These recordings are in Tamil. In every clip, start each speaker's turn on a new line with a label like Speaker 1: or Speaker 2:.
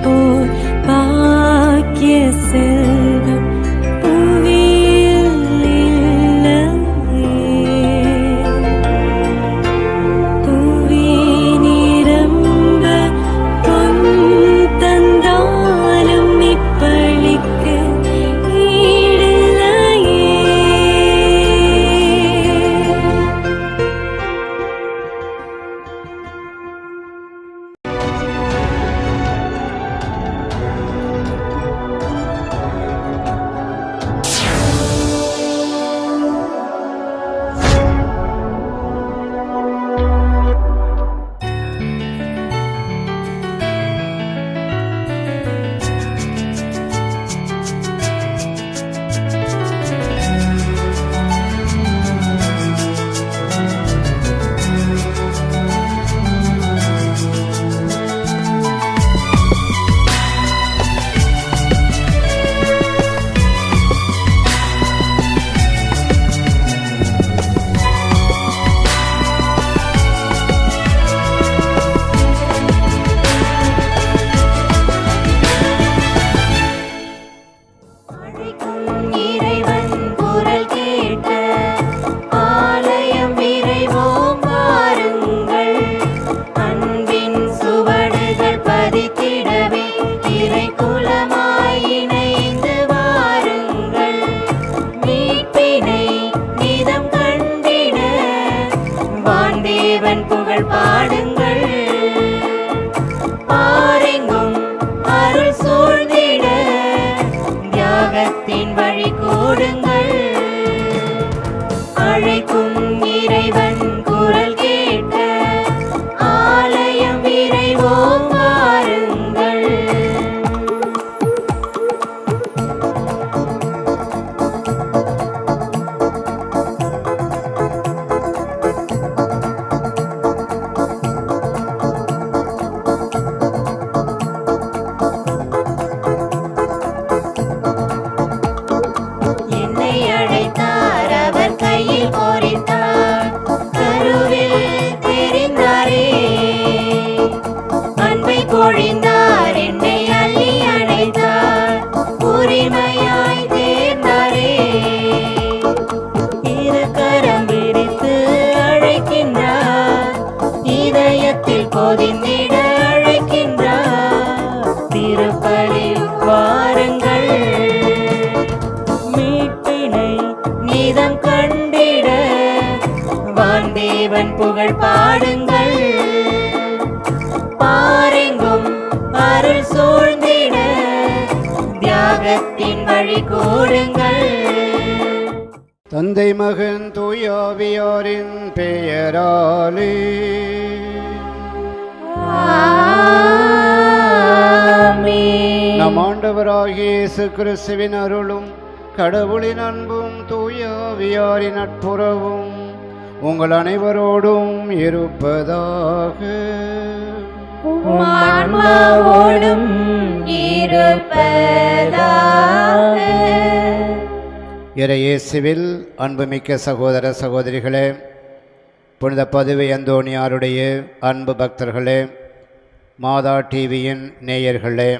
Speaker 1: போல் பாக்கிய செல்வம் புவியில் இல்லையே. புவி நிரம்ப பொன் தந்தாலும் இப்பளிக்கு ஈடில்லையே. தேவன் புகழ் பாடுங்கள், பாரெங்கும் அருள் சூழ்ந்திட தியாகத்தின் வழி கூடுங்கள். அழைக்கும் இறைவன் குரல் கேட்க ஆலயம் விரைவோம் வாருங்கள். பொழிந்தார், என்னை அள்ளி அழைத்தார், உரிமையாய் தேர்ந்தாரே. இரு கரம் விரித்து அழைக்கின்றார், இதயத்தில் பொதிந்திட அழைக்கின்றார். திருப்பலில் வாருங்கள், மீட்பினை நீதம் கண்டிட வான்தேவன் புகழ் பாடுங்கள். பாரெங்கும் அருள் சூழ்ந்திட தியாகத்தின் வழி கூடுங்கள்.
Speaker 2: தந்தை மகன் தூய ஆவியாரின் பெயராலே
Speaker 1: ஆமென்.
Speaker 2: நம் ஆண்டவராகிய இயேசு கிறிஸ்துவின் அருளும் கடவுளின் அன்பும் தூய ஆவியாரின் நட்புறவும் உங்கள் அனைவரோடும் இருப்பதாக.
Speaker 1: ஆன்மாவோடும் இருப்பதாக.
Speaker 2: இயேசுவில் அன்புமிக்க சகோதர சகோதரிகளே, புனித பதுவை அந்தோணியாருடைய அன்பு பக்தர்களே, மாதா டிவியின் நேயர்களே,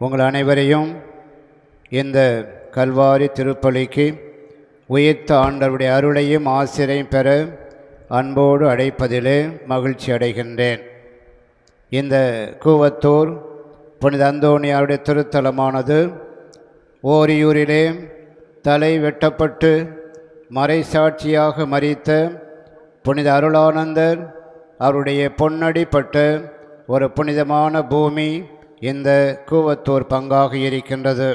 Speaker 2: உங்கள் அனைவரையும் இந்த கல்வாரி திருப்பலிக்கு உயிர்த்த ஆண்டவருடைய அருளையும் ஆசிரையும் பெற அன்போடு அழைப்பதிலே மகிழ்ச்சி அடைகின்றேன். இந்த கூவத்தூர் புனித அந்தோணியாருடைய திருத்தலமானது ஓரியூரிலே தலை வெட்டப்பட்டு மறைசாட்சியாக மரித்த புனித அருளானந்தர் அவருடைய பொன்னடிப்பட்ட ஒரு புனிதமான பூமி இந்த கூவத்தூர் பங்காக இருக்கின்றது.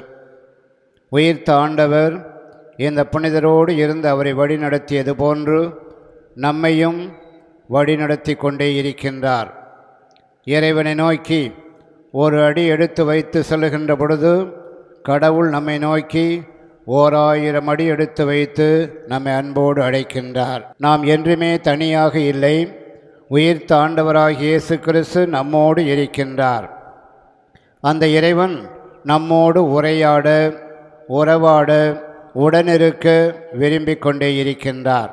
Speaker 2: உயிர்த்த ஆண்டவர் இந்த புனிதரோடு இருந்து அவரை வழிநடத்தியது போன்று நம்மையும் வழிநடத்தி கொண்டே இருக்கின்றார். இறைவனை நோக்கி ஒரு அடி எடுத்து வைத்து செல்லுகின்ற பொழுது கடவுள் நம்மை நோக்கி 1000 அடி எடுத்து வைத்து நம்மை அன்போடு அழைக்கின்றார். நாம் என்றுமே தனியாக இல்லை. உயிர்த்த ஆண்டவராகிய இயேசு கிறிஸ்து நம்மோடு இருக்கின்றார். அந்த இறைவன் நம்மோடு உரையாட, உறவாட, உடனிருக்க விரும்பிக் கொண்டே இருக்கின்றார்.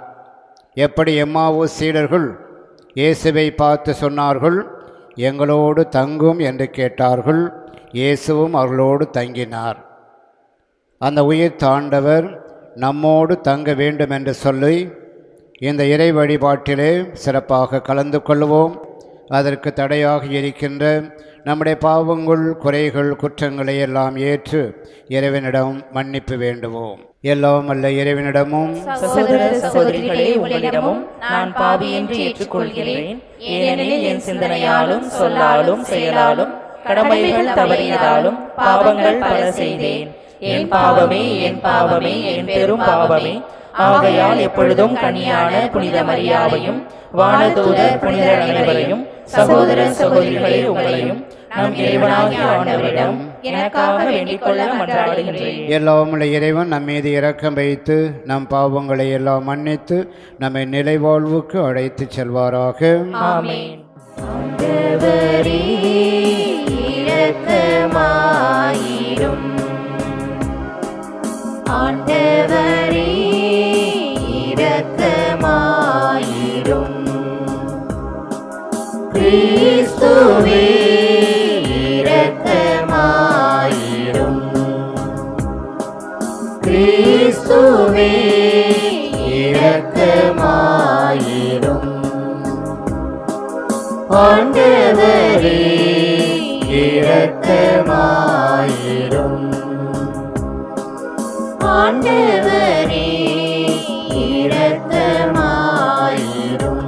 Speaker 2: எப்படி எம்மாவூஸ் சீடர்கள் இயேசுவை பார்த்து சொன்னார்கள், எங்களோடு தங்கும் என்று கேட்டார்கள். இயேசுவும் அவர்களோடு தங்கினார். அந்த உயிர் தாண்டவர் நம்மோடு தங்க வேண்டும் என்று சொல்லி இந்த இறை வழிபாட்டிலே சிறப்பாக கலந்து கொள்வோம். அதற்கு தடையாக இருக்கின்ற நம்முடைய பாவங்கள், குறைகள், குற்றங்களை எல்லாம் ஏற்று இறைவனிடம் மன்னிப்பு வேண்டுவோம். எல்லாம் அல்ல இறைவனிடமும்
Speaker 3: சகோதர சகோதரிகளே, உங்களிடமும் நான் பாவி என்று ஏற்றுக்கொள்கிறேன். ஏனெனில் என் சிந்தனையாலும் சொல்லாலும் செயலாலும் கடமைகள் தவறியதாலும் பாவங்கள் பல செய்தேன். என் பாவமே, என் பாவமே, என் பெரும் பாவமே. ஆகையால் எப்பொழுதும் கன்னியான புனித மரியாவையும் வானதூதர் புனிதர் அனைவரையும் சகோதர சகோதரிகளே உங்களையும் நம் இறைவனாகிய ஆண்டவரிடம் எனக்காக வேண்டிக் கொள்ள மன்றாடுகின்றேன்.
Speaker 2: எல்லாம் உள்ள இறைவன் நம் மீது இரக்கம் வைத்து நம் பாவங்களை எல்லாம் மன்னித்து நம்மை நிலைவாழ்வுக்கு அழைத்து செல்வாராக.
Speaker 3: ஆமென்.
Speaker 1: ஆண்டவரே இரக்கமாயிரும். ஆண்டவரே இரக்கமாயிரும். கிறிஸ்துவே இரக்கமாயிரும். கிறிஸ்துவே இரக்கமாயிரும். ஆண்டவரே இரக்கமாயிரும். ஆண்டவரே இரக்கமாயிரும்.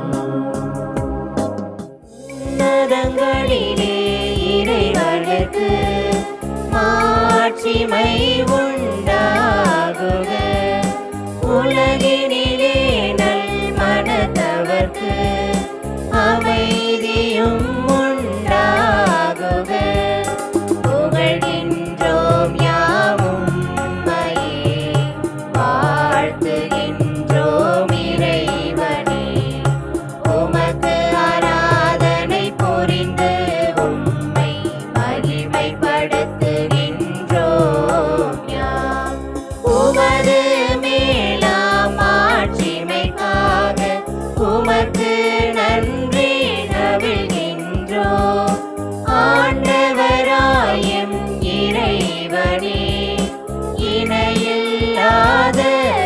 Speaker 1: உன்னதங்களிலே இறைவனுக்கு மாட்சிமை உண்டாகுக. உலகினிலே நல் மனத்தவர்க்கு அமைதியும் உண்டாகுக. புகழ்கின்றோம் யாவும் உம்மையே, வாழ்த்துகின்றோம் இறைவனே. உமக்கு ஆராதனை புரிந்து உம்மை மகிமைப்படுத்துகின்றோம் யாம். உமது மேலாம் ஆட்சிமைக்காக உமக்கு நன்றி நவிழ்கின்றோம். ஆண்டவராயும் இறைவனே, இணையில்லாத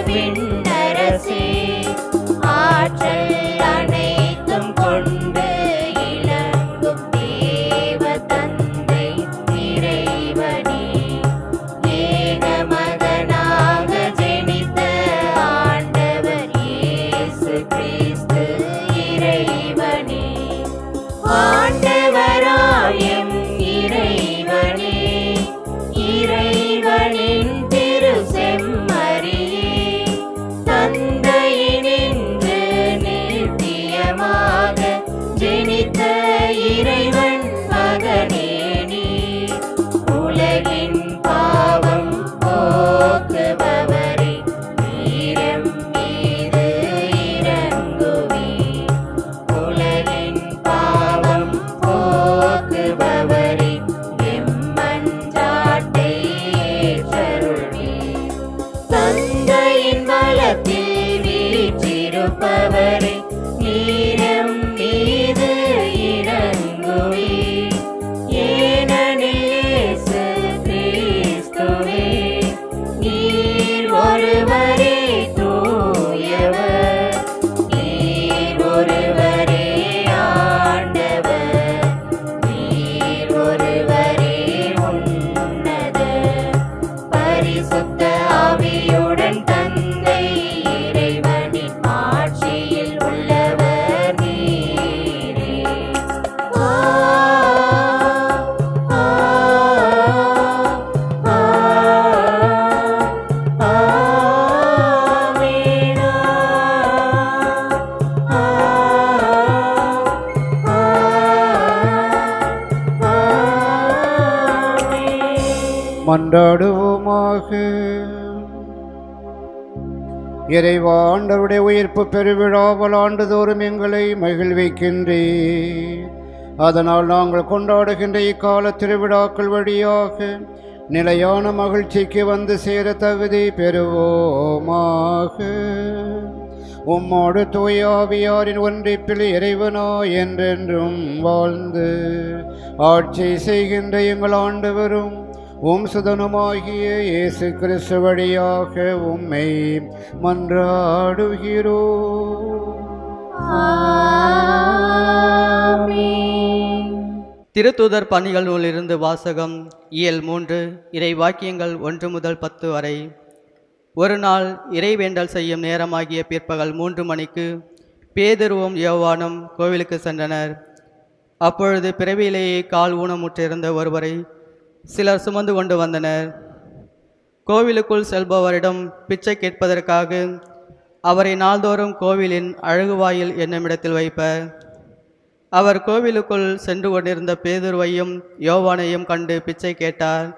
Speaker 1: விண்ணரசே, ஆற்றல் அனைத்தும் கொண்டு இலங்கும் தேவ தந்தை இறைவனே, ஏக மகனாக ஜெனித்த ஆண்டவர் இயேசு கிறிஸ்து இறைவனே. ஆண்டவராயும் இறைவனே, இறைவனின் திரு செம்மறியே, தந்தையினின்று நித்தியமாக ஜெனித்த இறைவன் மகனே நீ. உலகின் பாவம் போக்குபவரே, நீரம் மீது இறங்குவே. உலகின் பாவம் போக்குபவரே, எம்மன்றாட்டை ஏற்றருள்வே. தந்தையின் வலத்தில் வீற்றிருப்பவரே, நீரம் மீது இறங்குவே. ஏனெனில் இயேசு கிறிஸ்துவே, நீர் ஒருவரே தூயவர், நீர் ஒருவரே ஆண்டவர், நீர் ஒருவரே உன்னதர். பரிசுத்த ஆவியுடன் தந்தை இறைவனின் ஆட்சியில் உள்ளவர் நீரே. ஆ ஆ ஆ ஆமென்.
Speaker 2: மன்றாடுவோமாக. இறைவா, ஆண்டவருடைய உயிர்ப்பு பெருவிழாவால் ஆண்டுதோறும் எங்களை மகிழ்விக்கின்றீர். அதனால் நாங்கள் கொண்டாடுகின்ற இக்கால திருவிழாக்கள் வழியாக நிலையான மகிழ்ச்சிக்கு வந்து சேர தகுதி பெறுவோமாக. உம்மோடு தூயாவியாரின் ஒன்றிப்பில் இறைவனோ என்றென்றும் வாழ்ந்து ஆட்சி செய்கின்ற எங்கள் ஆண்டவரும் உம் சுதனுமாகிய இயேசு கிறிஸ்து வழியாக உம்மை மன்றாடுகிறோ.
Speaker 4: திருத்தூதர் பணிகள் நூலிலிருந்து வாசகம். இயல் 3 இறை வாக்கியங்கள் 1 முதல் 10 வரை. ஒரு நாள் இறைவேண்டல் செய்யும் நேரமாகிய பிற்பகல் 3 மணிக்கு பேதுருவும் யோவானும் கோவிலுக்கு சென்றனர். அப்பொழுது பிறவியிலேயே கால் ஊனமுற்றிருந்த ஒருவரை சிலர் சுமந்து கொண்டு வந்தனர். கோவிலுக்குள் செல்பவரிடம் பிச்சை கேட்பதற்காக அவரை நாள்தோறும் கோவிலின் அழகுவாயில் என்னுமிடத்தில் வைப்பர். அவர் கோவிலுக்குள் சென்று கொண்டிருந்த பேதுருவையும் யோவானையும் கண்டு பிச்சை கேட்டார்.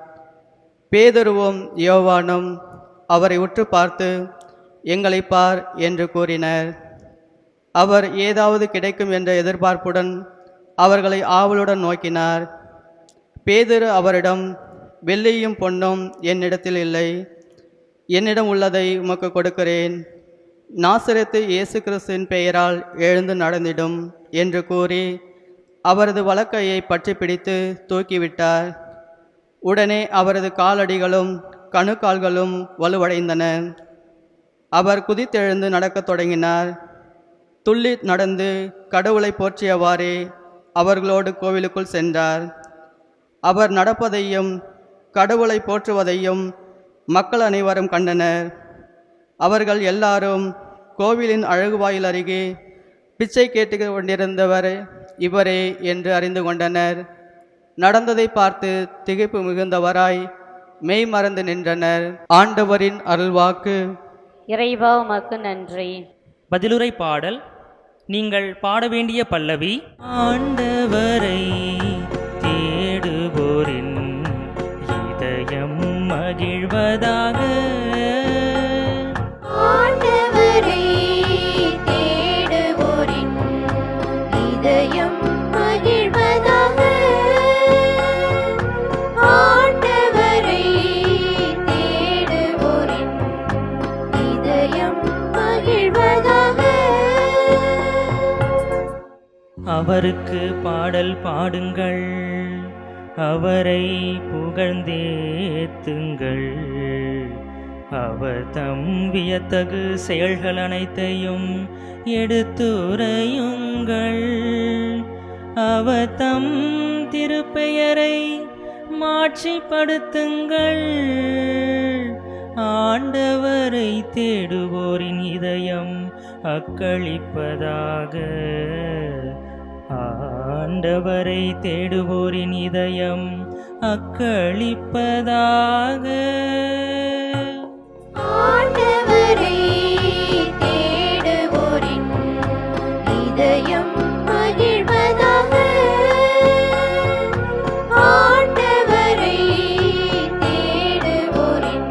Speaker 4: பேதுருவும் யோவானும் அவரை உற்று பார்த்து, எங்களை பார் என்று கூறினர். அவர் ஏதாவது கிடைக்கும் என்ற எதிர்பார்ப்புடன் அவர்களை ஆவலுடன் நோக்கினார். பேதுரு அவரிடம், வெள்ளியும் பொன்னும் என்னிடத்தில் இல்லை, என்னிடம் உள்ளதை உமக்கு கொடுக்கிறேன். நாசரேத்து இயேசு கிறிஸ்துவின் பெயரால் எழுந்து நடந்திடும் என்று கூறி அவரது வலக்கையை பற்றி பிடித்து தூக்கிவிட்டார். உடனே அவரது காலடிகளும் கணுக்கால்களும் வலுவடைந்தன. அவர் குதித்தெழுந்து நடக்கத் தொடங்கினார். துள்ளி நடந்து கடவுளை போற்றியவாறே அவர்களோடு கோவிலுக்குள் சென்றார். அவர் நடப்பதையும் கடவுளை போற்றுவதையும் மக்கள் அனைவரும் கண்டனர். அவர்கள் எல்லாரும் கோவிலின் அழகுவாயில் அருகே பிச்சை கேட்டு கொண்டிருந்தவர் இவரே என்று அறிந்து கொண்டனர். நடந்ததை பார்த்து திகைப்பு மிகுந்தவராய் மெய் மறந்து நின்றனர். ஆண்டவரின் அருள்வாக்கு.
Speaker 1: இறைவா உமக்கு நன்றி.
Speaker 5: பதிலுரை பாடல். நீங்கள் பாட வேண்டிய பல்லவி. ஆண்டவரை தேடுவோரின் இதயம் மகிழ்வதாக.
Speaker 1: ஆண்டவரை தேடுவோரின் இதயம் மகிழ்வதாக. ஆண்டவரை தேடுவோரின் இதயம் மகிழ்வதாக.
Speaker 5: அவருக்கு பாடல் பாடுங்கள், அவரை புகழ்ந்தேத்துங்கள். அவர் தம் வியத்தகு செயல்கள் அனைத்தையும் எடுத்துரையுங்கள். அவர் தம் திருப்பெயரை மாட்சிப்படுத்துங்கள். ஆண்டவரை தேடுவோரின் இதயம் அக்களிப்பதாக. ஆண்டவரை தேடுவோரின் இதயம் அக்களிப்பதாக.
Speaker 1: ஆண்டவரை தேடுவோரின் இதயம் மகிழ்வதாக. ஆண்டவரை தேடுவோரின்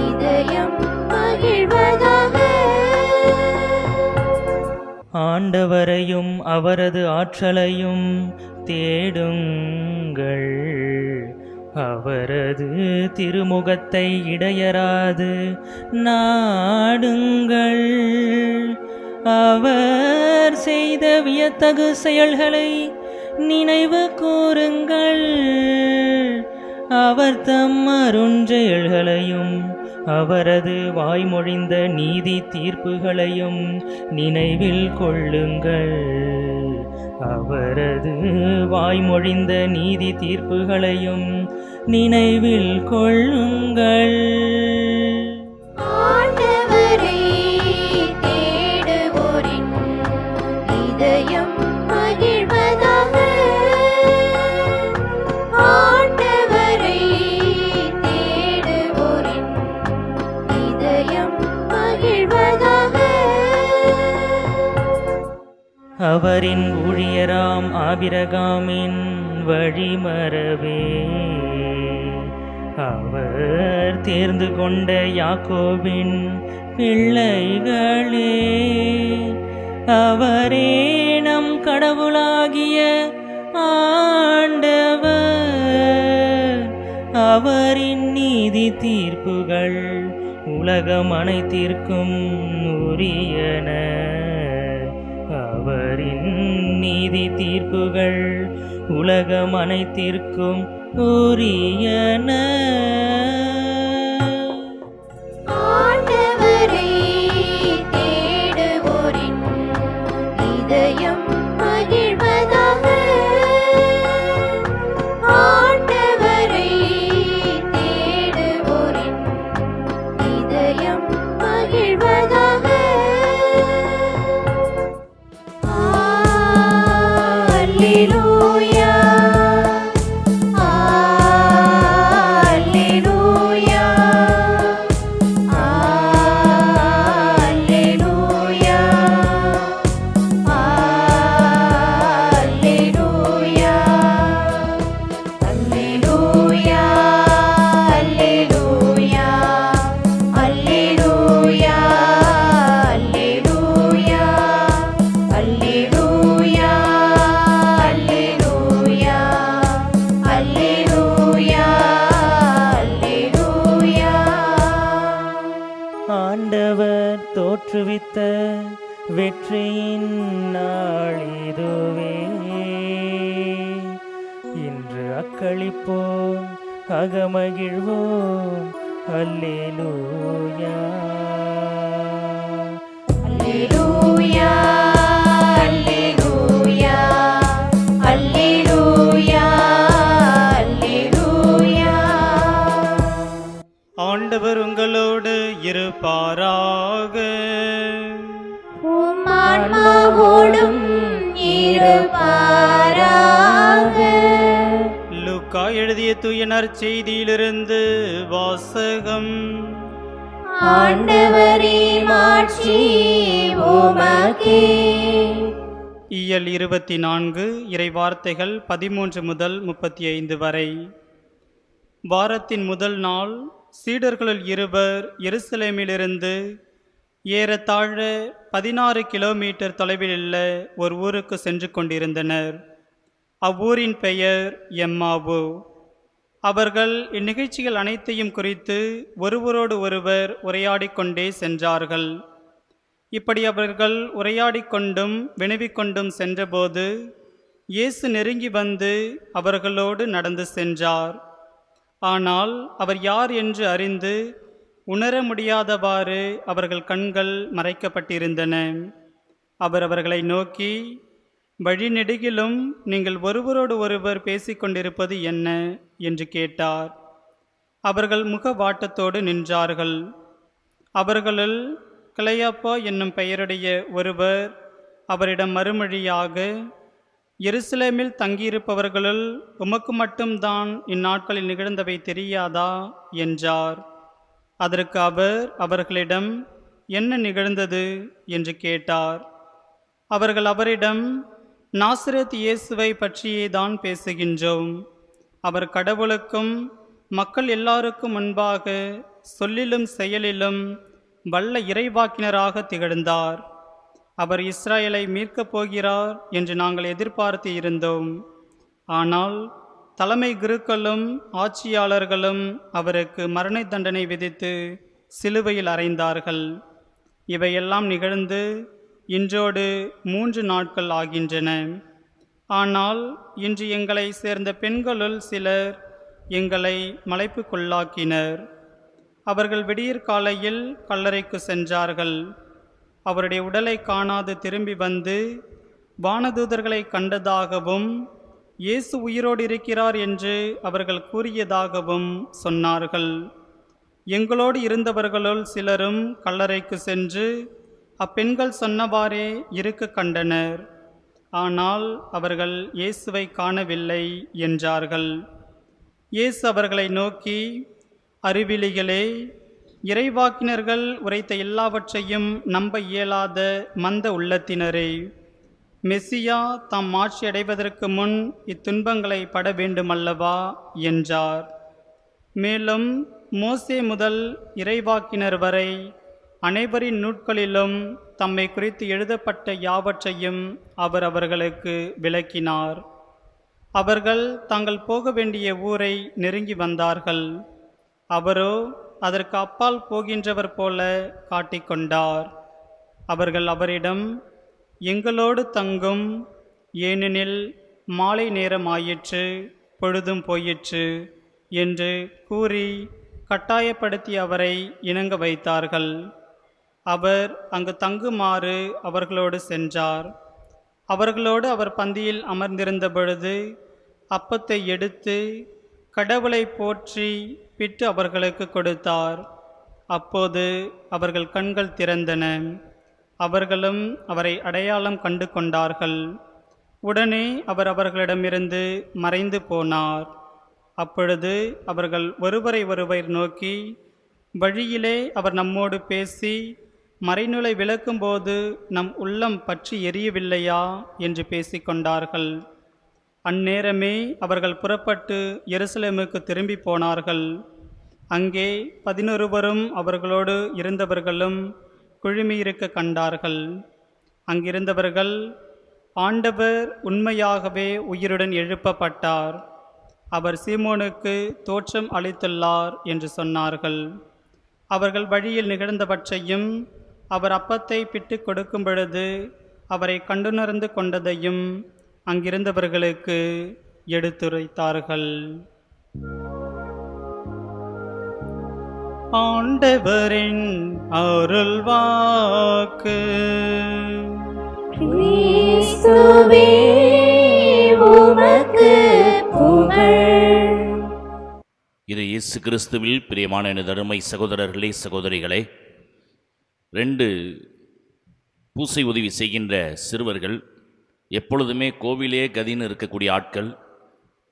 Speaker 1: இதயம் மகிழ்வதாக.
Speaker 5: ஆண்டவரையும் அவரது ஆற்றலையும் தேடுங்கள். அவரது திருமுகத்தை இடையராது நாடுங்கள். அவர் செய்த வியத்தகு செயல்களை நினைவு கூறுங்கள். அவர் தம் அருஞ்செயல்களையும் அவரது வாய்மொழிந்த நீதி தீர்ப்புகளையும் நினைவில் கொள்ளுங்கள். அவரது வாய்மொழிந்த நீதி தீர்ப்புகளையும் நினைவில் கொள்ளுங்கள்.
Speaker 1: ஆண்டவரை தேடுவோரின் இதயம் மகிழ்வதாக. ஆண்டவரை தேடுவோரின் இதயம் மகிழ்வதாக.
Speaker 5: அவரின் ஊழியராம் ஆபிரகாமின் வழிமரபே, அவர் தேர்ந்து கொண்ட யாக்கோபின் பிள்ளைகளே, அவரே நம் கடவுளாகிய ஆண்டவர். அவரின் நீதி தீர்ப்புகள் உலகம் அனைத்திற்கும் உரியன. அவரின் நீதி தீர்ப்புகள் உலகம் அனைத்திற்கும் உரியன.
Speaker 1: ஆண்டவரை தேடுவோரின் இதயம் மகிழ்வதாக. ஆண்டவரை தேடுவோரின் இதயம் மகிழ்வதாக. அல்லேலூயா, அல்லேலூயா, அல்லேலூயா, அல்லேலூயா, அல்லேலூயா, அல்லேலூயா, அல்லேலூயா, அல்லேலூயா, அல்லேலூயா, அல்லேலூயா, அல்லேலூயா, அல்லேலூயா.
Speaker 5: ஆண்டவர் தோற்றுவித்த வெற்றியின் நாளிதுவே. இன்று அக்களிப்போம், அகமகிழ்வோம். அல்லேலூயா.
Speaker 1: அல்லேலூயா, அல்லேலூயா, அல்லேலூயா, அல்லேலூயா.
Speaker 6: ஆண்டவர் உங்களோடு இருப்பாராக.
Speaker 1: உம் ஆன்மாவோடும் இருப்பாராக.
Speaker 6: லூக்கா எழுதிய தூய நற்செய்தியிலிருந்து வாசகம்.
Speaker 1: ஆண்டவரே மாட்சி உமக்கே.
Speaker 6: இயல் 24 இறைவார்த்தைகள் 13 முதல் 35 வரை. வாரத்தின் முதல் நாள் சீடர்களுள் இருவர் எருசலேமிலிருந்து ஏறத்தாழ 16 கிலோமீட்டர் தொலைவில் உள்ள ஒரு ஊருக்கு சென்று கொண்டிருந்தனர். அவ்வூரின் பெயர் எம்மாவு. அவர்கள் இந்நிகழ்ச்சிகள் அனைத்தையும் குறித்து ஒருவரோடு ஒருவர் உரையாடிக் கொண்டே சென்றார்கள். இப்படி அவர்கள் உரையாடிக் கொண்டும் வினவிக்கொண்டும் சென்றபோது இயேசு நெருங்கி வந்து அவர்களோடு நடந்து சென்றார். ஆனால் அவர் யார் என்று அறிந்து உணர முடியாதவாறு அவர்கள் கண்கள் மறைக்கப்பட்டிருந்தன. அவர் அவர்களை நோக்கி, வழிநெடுகிலும் நீங்கள் ஒருவரோடு ஒருவர் பேசிக்கொண்டிருப்பது என்ன என்று கேட்டார். அவர்கள் முகவாட்டத்தோடு நின்றார்கள். அவர்களுள் கிளையாப்பா என்னும் பெயருடைய ஒருவர் அவரிடம் மறுமொழியாக, எருசலேமில் தங்கியிருப்பவர்களுள் உமக்கு மட்டும்தான் இந்நாட்களில் நிகழ்ந்தவை தெரியாதா என்றார். அதற்கு அவர் அவர்களிடம், என்ன நிகழ்ந்தது என்று கேட்டார். அவர்கள் அவரிடம், நாசரேத் இயேசுவை பற்றியே தான் பேசுகின்றோம். அவர் கடவுளுக்கும் மக்கள் எல்லாருக்கும் முன்பாக சொல்லிலும் செயலிலும் வல்ல இறைவாக்கினராக திகழ்ந்தார். அவர் இஸ்ராயலை மீட்கப் போகிறார் என்று நாங்கள் எதிர்பார்த்து இருந்தோம். ஆனால் தலைமை குருக்களும் ஆட்சியாளர்களும் அவருக்கு மரண தண்டனை விதித்து சிலுவையில் அறைந்தார்கள். இவையெல்லாம் நிகழ்ந்து இன்றோடு 3 நாட்கள் ஆகின்றன. ஆனால் இன்று எங்களை சேர்ந்த பெண்களுள் சிலர் எங்களை மலைப்புக்குள்ளாக்கினர். அவர்கள் விடியற் காலையில் கல்லறைக்கு சென்றார்கள். அவருடைய உடலை காணாது திரும்பி வந்து வானதூதர்களை கண்டதாகவும் இயேசு உயிரோடு இருக்கிறார் என்று அவர்கள் கூறியதாகவும் சொன்னார்கள். எங்களோடு இருந்தவர்களுள் சிலரும் கல்லறைக்கு சென்று அப்பெண்கள் சொன்னவாறே இருக்க கண்டனர். ஆனால் அவர்கள் இயேசுவை காணவில்லை என்றார்கள். இயேசு அவர்களை நோக்கி, அறிவிலிகளே, இறைவாக்கினர்கள் உரைத்த எல்லாவற்றையும் நம்ப இயலாத மந்த உள்ளத்தினரே, மெசியா தாம் ஆட்சி அடைவதற்கு முன் இத்துன்பங்களை பட வேண்டுமல்லவா என்றார். மேலும் மோசே முதல் இறைவாக்கினர் வரை அனைவரின் நூட்களிலும் தம்மை குறித்து எழுதப்பட்ட யாவற்றையும் அவர் அவர்களுக்கு விளக்கினார். அவர்கள் தாங்கள் போக வேண்டிய ஊரை நெருங்கி வந்தார்கள். அவரோ அதற்கு அப்பால் போகின்றவர் போல காட்டிக்கொண்டார். அவர்கள் அவரிடம், எங்களோடு தங்கும், ஏனெனில் மாலை நேரமாயிற்று, பொழுதும் போயிற்று என்று கூறி கட்டாயப்படுத்தி அவரை இணங்க வைத்தார்கள். அவர் அங்கு தங்குமாறு அவர்களோடு சென்றார். அவர்களோடு அவர் பந்தியில் அமர்ந்திருந்த பொழுது அப்பத்தை எடுத்து கடவுளை போற்றி பிட்டு அவர்களுக்கு கொடுத்தார். அப்போது அவர்கள் கண்கள் திறந்தன. அவர்களும் அவரை அடையாளம் கண்டு கொண்டார்கள். உடனே அவர் அவர்களிடமிருந்து மறைந்து போனார். அப்பொழுது அவர்கள் ஒருவரை ஒருவர் நோக்கி, வழியிலே அவர் நம்மோடு பேசி மறைநூலை விளக்கும்போது நம் உள்ளம் பற்றி எரியவில்லையா என்று பேசிக்கொண்டார்கள். அந்நேரமே அவர்கள் புறப்பட்டு எருசலேமுக்கு திரும்பி போனார்கள். அங்கே 11 அவர்களோடு இருந்தவர்களும் குழுமியிருக்க கண்டார்கள். அங்கிருந்தவர்கள், ஆண்டவர் உண்மையாகவே உயிருடன் எழுப்பப்பட்டார், அவர் சீமோனுக்கு தோற்றம் அளித்துள்ளார் என்று சொன்னார்கள். அவர்கள் வழியில் நிகழ்ந்தவற்றையும் அவர் அப்பத்தை பிட்டு கொடுக்கும் பொழுது அவரை கண்டுணர்ந்து கொண்டதையும் அங்கிருந்தவர்களுக்கு எடுத்துரைத்தார்கள். ஆண்டவரின் அருள்வாக்கு.
Speaker 1: கிறிஸ்துவே உமக்கு புகழ்.
Speaker 7: இது இயேசு கிறிஸ்துவில் பிரியமான எனது அருமை சகோதரர்களே, சகோதரிகளே, 2 பூசை உதவி செய்கின்ற சிறுவர்கள், எப்பொழுதுமே கோவிலே கதின்னு இருக்கக்கூடிய ஆட்கள்.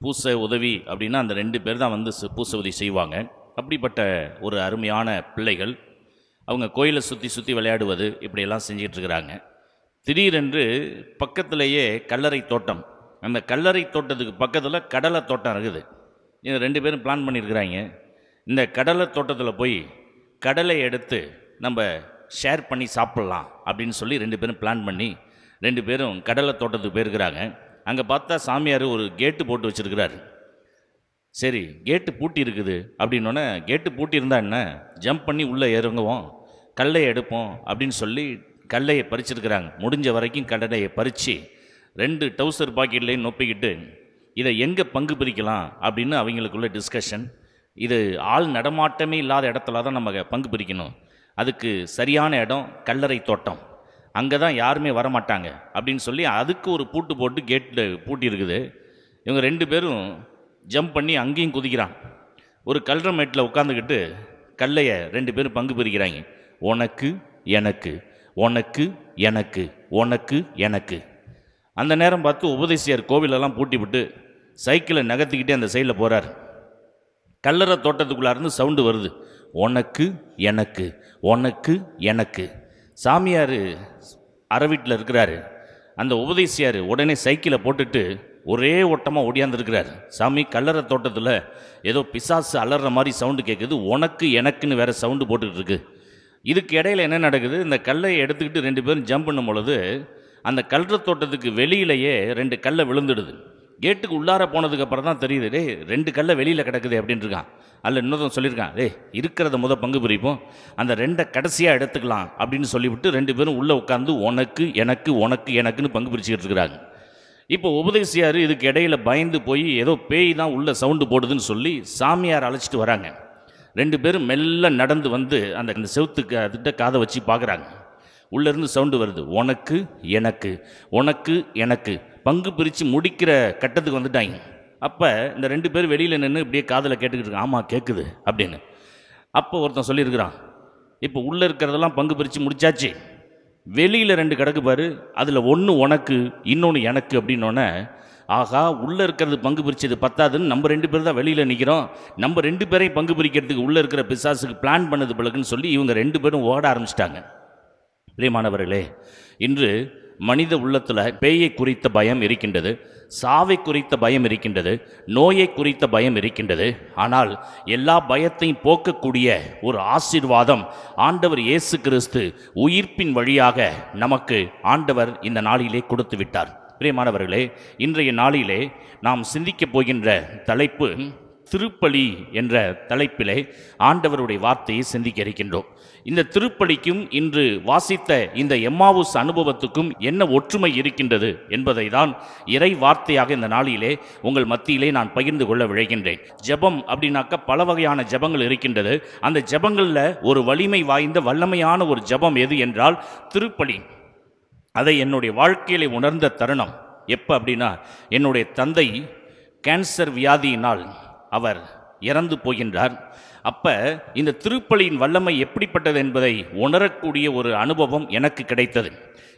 Speaker 7: பூசை உதவி அப்படின்னா அந்த 2 பேர் தான் வந்து பூசை உதவி செய்வாங்க. அப்படிப்பட்ட ஒரு அருமையான பிள்ளைகள். அவங்க கோயிலை சுற்றி சுற்றி விளையாடுவது இப்படியெல்லாம் செஞ்சிட்ருக்கிறாங்க. திடீரென்று பக்கத்திலேயே கல்லறை தோட்டம், அந்த கல்லறை தோட்டத்துக்கு பக்கத்தில் கடலை தோட்டம் இருக்குது. இது 2 பேரும் பிளான் பண்ணியிருக்கிறாங்க. இந்த கடலை தோட்டத்தில் போய் கடலை எடுத்து நம்ம ஷேர் பண்ணி சாப்பிட்லாம் அப்படின்னு சொல்லி 2 பேரும் பிளான் பண்ணி 2 பேரும் கடலை தோட்டத்துக்கு போயிருக்கிறாங்க. அங்கே பார்த்தா சாமியார் ஒரு கேட்டு போட்டு வச்சுருக்கிறார். சரி, கேட்டு பூட்டி இருக்குது அப்படின்னோடனே, கேட்டு பூட்டி இருந்தால் என்ன, ஜம்ப் பண்ணி உள்ளே இறங்குவோம், கல்லையை எடுப்போம் அப்படின்னு சொல்லி கல்லையை பறிச்சிருக்கிறாங்க. முடிஞ்ச வரைக்கும் கடலையை பறித்து 2 டவுசர் பாக்கெட்லேயும் நொப்பிக்கிட்டு இதை எங்கே பங்கு பிரிக்கலாம் அப்படின்னு அவங்களுக்குள்ள டிஸ்கஷன். இது ஆள் நடமாட்டமே இல்லாத இடத்துல தான் நம்ம பங்கு பிரிக்கணும், அதுக்கு சரியான இடம் கல்லறை தோட்டம், அங்கே தான் யாருமே வரமாட்டாங்க அப்படின்னு சொல்லி அதுக்கு ஒரு பூட்டு போட்டு கேட்டில் பூட்டி இருக்குது. இவங்க 2 பேரும் ஜம்ப் பண்ணி அங்கேயும் குதிக்கிறான். ஒரு கல்ற மேட்டில் உட்காந்துக்கிட்டு கல்லையை 2 பேரும் பங்கு பிரிக்கிறாங்க. உனக்கு எனக்கு, உனக்கு எனக்கு, உனக்கு எனக்கு. அந்த நேரம் பார்த்து உபதேசியார் கோவிலெல்லாம் பூட்டி விட்டு சைக்கிளை நகர்த்திக்கிட்டே அந்த சைடில் போகிறார். கல்லறை தோட்டத்துக்குள்ளாருந்து சவுண்டு வருது, உனக்கு எனக்கு, உனக்கு எனக்கு. சாமியார் அரை வீட்டில் இருக்கிறாரு. அந்த உபதேசியார் உடனே சைக்கிளை போட்டுட்டு ஒரே ஓட்டமாக ஓடியாந்துருக்கிறார். சாமி, கல்லறை தோட்டத்தில் ஏதோ பிசாசு அலற மாதிரி சவுண்டு கேட்குது, உனக்கு எனக்குன்னு வேறு சவுண்டு போட்டுக்கிட்டு இருக்கு. இதுக்கு இடையில் என்ன நடக்குது, இந்த கல்லையை எடுத்துக்கிட்டு 2 பேரும் ஜம்ப் பண்ணும் பொழுது அந்த கல்லறை தோட்டத்துக்கு வெளியிலேயே 2 கல்லை விழுந்துடுது. கேட்டுக்கு உள்ளார போனதுக்கப்புறம் தான் தெரியுது, டே 2 கல்லை வெளியில் கிடக்குது அப்படின்ட்டு இருக்கான். அதில் இன்னொருத்தன் சொல்லியிருக்கான், டே இருக்கிறத பங்கு பிரிப்போம், அந்த 2 கடைசியாக எடுத்துக்கலாம் அப்படின்னு சொல்லிவிட்டு 2 பேரும் உள்ளே உட்காந்து உனக்கு எனக்கு, உனக்கு எனக்குன்னு பங்கு பிரிச்சுக்கிட்டு இருக்கிறாங்க. இப்போ உபதேசியார் இதுக்கு இடையில் பயந்து போய் ஏதோ பேய் தான் உள்ள சவுண்டு போடுதுன்னு சொல்லி சாமியார் அழைச்சிட்டு வராங்க. 2 பேரும் மெல்ல நடந்து வந்து அந்த செவுத்துக்கு அதுகிட்ட காதை வச்சு பார்க்குறாங்க. உள்ளேருந்து சவுண்டு வருது, உனக்கு எனக்கு, உனக்கு எனக்கு. பங்கு பிரித்து முடிக்கிற கட்டத்துக்கு வந்துட்டாங்க. அப்போ இந்த 2 பேர் வெளியில் நின்று இப்படியே காதில் கேட்டுக்கிட்டு இருக்காங்க. ஆமாம் கேட்குது அப்படின்னு. அப்போ ஒருத்தன் சொல்லியிருக்கிறான், இப்போ உள்ளே இருக்கிறதெல்லாம் பங்கு பிரித்து முடிச்சாச்சு, வெளியில் 2 கிடக்கு பாரு, அதில் ஒன்று உனக்கு இன்னொன்று எனக்கு அப்படின்னோடனே, ஆகா உள்ளே இருக்கிறது பங்கு பிரித்தது பத்தாதுன்னு நம்ம 2 பேர் தான் வெளியில் நிற்கிறோம், நம்ம 2 பேரையும் பங்கு பிரிக்கிறதுக்கு உள்ளே இருக்கிற பிசாசுக்கு பிளான் பண்ணது பிறகுன்னு சொல்லி இவங்க 2 பேரும் ஓட ஆரம்பிச்சிட்டாங்க. பிரியமானவர்களே, இன்று மனித உள்ளத்தில் பேயை குறித்த பயம் இருக்கின்றது, சாவை குறித்த பயம் இருக்கின்றது, நோயை குறித்த பயம் இருக்கின்றது. ஆனால் எல்லா பயத்தையும் போக்கக்கூடிய ஒரு ஆசீர்வாதம் ஆண்டவர் இயேசு கிறிஸ்து உயிர்ப்பின் வழியாக நமக்கு ஆண்டவர் இந்த நாளிலே கொடுத்து விட்டார். பிரியமானவர்களே, இன்றைய நாளிலே நாம் சிந்திக்கப் போகின்ற தலைப்பு திருப்பலி என்ற தலைப்பிலே ஆண்டவருடைய வார்த்தையை சிந்திக்க இருக்கின்றோம். இந்த திருப்பலிக்கும் இன்று வாசித்த இந்த எம்மாவுஸ் அனுபவத்துக்கும் என்ன ஒற்றுமை இருக்கின்றது என்பதை தான் இறை வார்த்தையாக இந்த நாளிலே உங்கள் மத்தியிலே நான் பகிர்ந்து கொள்ள விழைகின்றேன். ஜெபம் அப்படின்னாக்க பல வகையான ஜெபங்கள் இருக்கின்றது. அந்த ஜெபங்களில் ஒரு வலிமை வாய்ந்த வல்லமையான ஒரு ஜெபம் எது என்றால் திருப்பலி. அதை என்னுடைய வாழ்க்கையிலே உணர்ந்த தருணம் எப்போ அப்படின்னா, என்னுடைய தந்தை கேன்சர் வியாதியினால் அவர் இறந்து போகின்றார். அப்போ இந்த திருப்பலியின் வல்லமை எப்படிப்பட்டது என்பதை உணரக்கூடிய ஒரு அனுபவம் எனக்கு கிடைத்தது.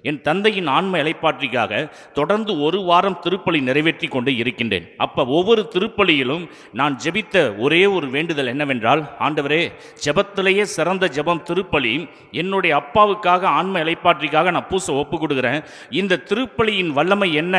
Speaker 7: என் தந்தையின் ஆன்ம இளைப்பாற்றிக்காக தொடர்ந்து ஒரு வாரம் திருப்பலி நிறைவேற்றி கொண்டு இருக்கின்றேன். அப்போ ஒவ்வொரு திருப்பலியிலும் நான் ஜெபித்த ஒரே ஒரு வேண்டுதல் என்னவென்றால், ஆண்டவரே, ஜெபத்திலேயே சிறந்த ஜெபம் திருப்பலி. என்னுடைய அப்பாவுக்காக ஆன்ம இளைப்பாற்றிக்காக நான் பூச ஒப்பு கொடுக்குறேன். இந்த திருப்பலியின் வல்லமை என்ன,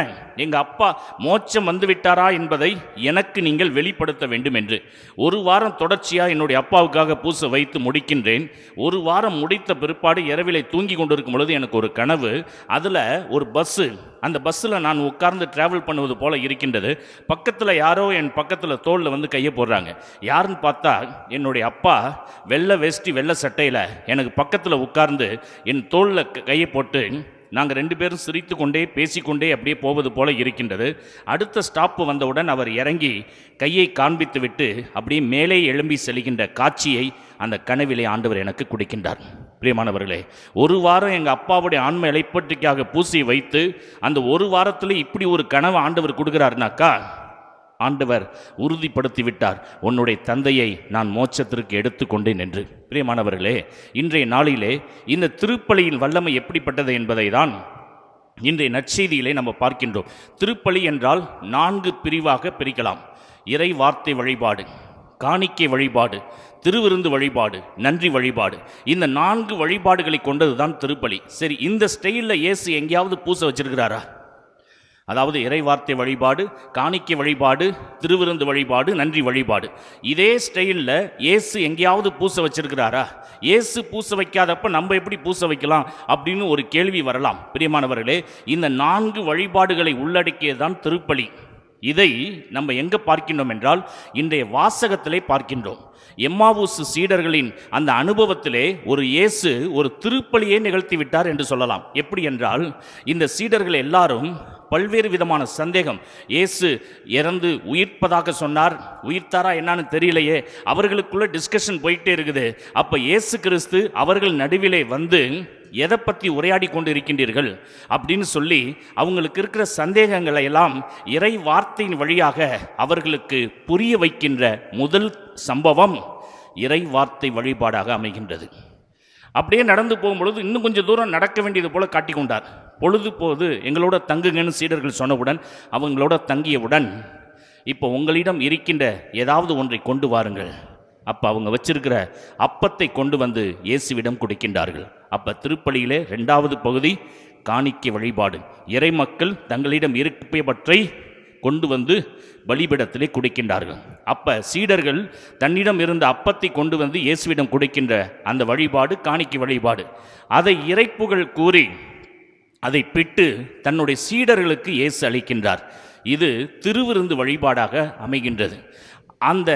Speaker 7: எங்கள் அப்பா மோட்சம் வந்துவிட்டாரா என்பதை எனக்கு நீங்கள் வெளிப்படுத்த வேண்டும் என்று ஒரு வாரம் தொடர்ச்சியாக என்னுடைய அப்பாவுக்காக பூச வைத்து முடிக்கின்றேன். ஒரு வாரம் முடித்த பிற்பாடு இரவிலை தூங்கி கொண்டிருக்கும் பொழுது எனக்கு ஒரு கனவு. அதில் ஒரு பஸ்ஸு, அந்த பஸ்ஸில் நான் உட்கார்ந்து டிராவல் பண்ணுவது போல இருக்கின்றது. பக்கத்தில் யாரோ என் பக்கத்தில் தோளில் வந்து கையை போடுறாங்க. யாருன்னு பார்த்தா என்னுடைய அப்பா வெள்ளை வேஷ்டி வெள்ளை சட்டையில் எனக்கு பக்கத்தில் உட்கார்ந்து என் தோளில் கையை போட்டு நாங்கள் 2 பேரும் சிரித்து கொண்டே பேசிக்கொண்டே அப்படியே போவது போல இருக்கின்றது. அடுத்த ஸ்டாப்பு வந்தவுடன் அவர் இறங்கி கையை காண்பித்து விட்டு அப்படியே மேலே எழும்பி செல்கின்ற காட்சியை அந்த கனவிலே ஆண்டவர் எனக்கு கொடுக்கின்றார். பிரியமானவர்களே, ஒரு வாரம் எங்கள் அப்பாவுடைய ஆன்ம இளைப்பாற்றிக்காக பூசி வைத்து அந்த ஒரு வாரத்தில் இப்படி ஒரு கனவு ஆண்டவர் கொடுக்குறாருனாக்கா, ஆண்டவர் உறுதிப்படுத்தி விட்டார், உன்னுடைய தந்தையை நான் மோட்சத்திற்கு எடுத்துக்கொண்டேன் என்று. பிரியமானவர்களே, இன்றைய நாளிலே இந்த திருப்பலியின் வல்லமை எப்படிப்பட்டது என்பதை தான் இன்றைய நற்செய்தியிலே நம்ம பார்க்கின்றோம். திருப்பலி என்றால் 4 பிரிவாக பிரிக்கலாம். இறை வார்த்தை வழிபாடு, காணிக்கை வழிபாடு, திருவிருந்து வழிபாடு, நன்றி வழிபாடு. இந்த 4 வழிபாடுகளை கொண்டது தான் திருப்பலி. சரி, இந்த ஸ்டைலில் இயேசு எங்கேயாவது பூச வச்சிருக்கிறாரா? அதாவது இறை வார்த்தை வழிபாடு, காணிக்கை வழிபாடு, திருவிருந்து வழிபாடு, நன்றி வழிபாடு, இதே ஸ்டைலில் இயேசு எங்கேயாவது பூச வச்சிருக்கிறாரா? இயேசு பூச வைக்காதப்ப நம்ம எப்படி பூச வைக்கலாம் அப்படின்னு ஒரு கேள்வி வரலாம். பிரியமானவர்களே, இந்த 4 வழிபாடுகளை உள்ளடக்கியதான் திருப்பலி. இதை நம்ம எங்கே பார்க்கின்றோம் என்றால் இன்றைய வாசகத்திலே பார்க்கின்றோம். எம்மாவுஸ் சீடர்களின் அந்த அனுபவத்திலே ஒரு இயேசு ஒரு திருப்பலியை நிகழ்த்தி விட்டார் என்று சொல்லலாம். எப்படி என்றால், இந்த சீடர்கள் எல்லாரும் பல்வேறு விதமான சந்தேகம். இயேசு இறந்து உயிர்ப்பதாக சொன்னார், உயிர்த்தாரா என்னன்னு தெரியலையே, அவர்களுக்குள்ள டிஸ்கஷன் போயிட்டே இருக்குது. அப்போ இயேசு கிறிஸ்து அவர்கள் நடுவிலே வந்து எதை பற்றி உரையாடி கொண்டு இருக்கின்றீர்கள் அப்படின்னு சொல்லி அவங்களுக்கு இருக்கிற சந்தேகங்களை எல்லாம் இறை வார்த்தையின் வழியாக அவர்களுக்கு புரிய வைக்கின்ற முதல் சம்பவம் இறை வார்த்தை வழிபாடாக அமைகின்றது. அப்படியே நடந்து போகும்பொழுது இன்னும் கொஞ்சம் தூரம் நடக்க வேண்டியது போல காட்டி கொண்டார். பொழுது போது எங்களோட தங்குங்கன்னு சீடர்கள் சொன்னவுடன் அவங்களோட தங்கியவுடன், இப்போ உங்களிடம் இருக்கின்ற ஏதாவது ஒன்றை கொண்டு வாருங்கள். அப்போ அவங்க வச்சிருக்கிற அப்பத்தை கொண்டு வந்து இயேசுவிடம் கொடுக்கின்றார்கள். அப்போ திருப்பலியிலே 2வது பகுதி காணிக்கை வழிபாடு. இறை மக்கள் தங்களிடம் இருப்பவற்றை கொண்டு வந்து பலிபீடத்திலே கொடுக்கின்றார்கள். அப்போ சீடர்கள் தன்னிடம் இருந்த அப்பத்தை கொண்டு வந்து இயேசுவிடம் கொடுக்கின்ற அந்த வழிபாடு காணிக்கை வழிபாடு. அதை இறைப்புகள் கூறி அதை பிட்டு தன்னுடைய சீடர்களுக்கு இயேசு அளிக்கின்றார். இது திருவிருந்து வழிபாடாக அமைகின்றது. அந்த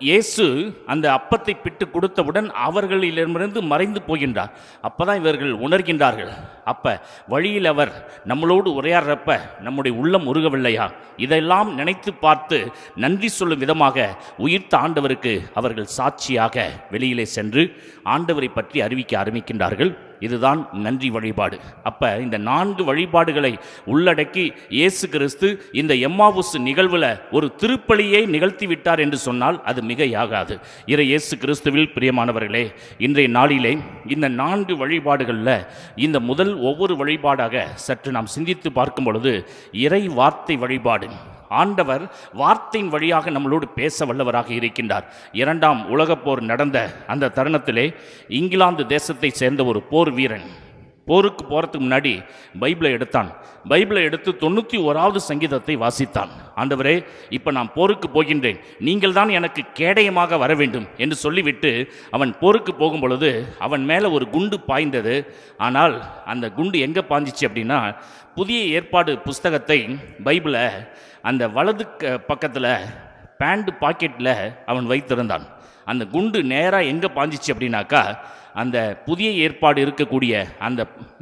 Speaker 7: இயேசு அந்த அப்பத்தை பிட்டு கொடுத்தவுடன் அவர்களிடமிருந்து மறைந்து போகின்றார். அப்போ தான் இவர்கள் உணர்கின்றார்கள், அப்போ வழியில் அவர் நம்மளோடு உரையாடுறப்ப நம்முடைய உள்ளம் உருகவில்லையா? இதெல்லாம் நினைத்து பார்த்து நன்றி சொல்லும் விதமாக உயிர்த்த ஆண்டவருக்கு அவர்கள் சாட்சியாக வெளியிலே சென்று ஆண்டவரை பற்றி அறிவிக்க ஆரம்பிக்கின்றார்கள். இதுதான் நன்றி வழிபாடு. அப்போ இந்த 4 வழிபாடுகளை உள்ளடக்கி இயேசு கிறிஸ்து இந்த எம்மாவுஸ் நிகழ்வில் ஒரு திருப்பலியை நிகழ்த்தி விட்டார் என்று சொன்னால் அது மிகையாகாது. இறை இயேசு கிறிஸ்துவில் பிரியமானவர்களே, இன்றைய நாளிலே இந்த 4 வழிபாடுகளில் இந்த முதல் ஒவ்வொரு வழிபாடாக சற்று நாம் சிந்தித்து பார்க்கும் பொழுது இறை வார்த்தை வழிபாடு. ஆண்டவர் வார்த்தையின் வழியாக நம்மளோடு பேச வல்லவராக இருக்கின்றார். 2ஆம் உலகப் போர் நடந்த அந்த தருணத்திலே இங்கிலாந்து தேசத்தை சேர்ந்த ஒரு போர் வீரன் போருக்கு போகிறதுக்கு முன்னாடி பைபிளை எடுத்தான். பைபிளை எடுத்து 91வது சங்கீதத்தை வாசித்தான். ஆண்டவரே, இப்போ நான் போருக்கு போகின்றேன், நீங்கள் தான் எனக்கு கேடயமாக வர வேண்டும் என்று சொல்லிவிட்டு அவன் போருக்கு போகும் பொழுது அவன் மேலே ஒரு குண்டு பாய்ந்தது. ஆனால் அந்த குண்டு எங்கே பாய்ஞ்சிச்சு அப்படின்னா, புதிய ஏற்பாடு புஸ்தகத்தை பைபிளை அந்த வலது பக்கத்தில் பேண்ட் பாக்கெட்டில் அவன் வைத்திருந்தான். அந்த குண்டு நேராக எங்கே பாஞ்சிச்சு அப்படின்னாக்கா, அந்த புதிய ஏற்பாடு இருக்கக்கூடிய அந்த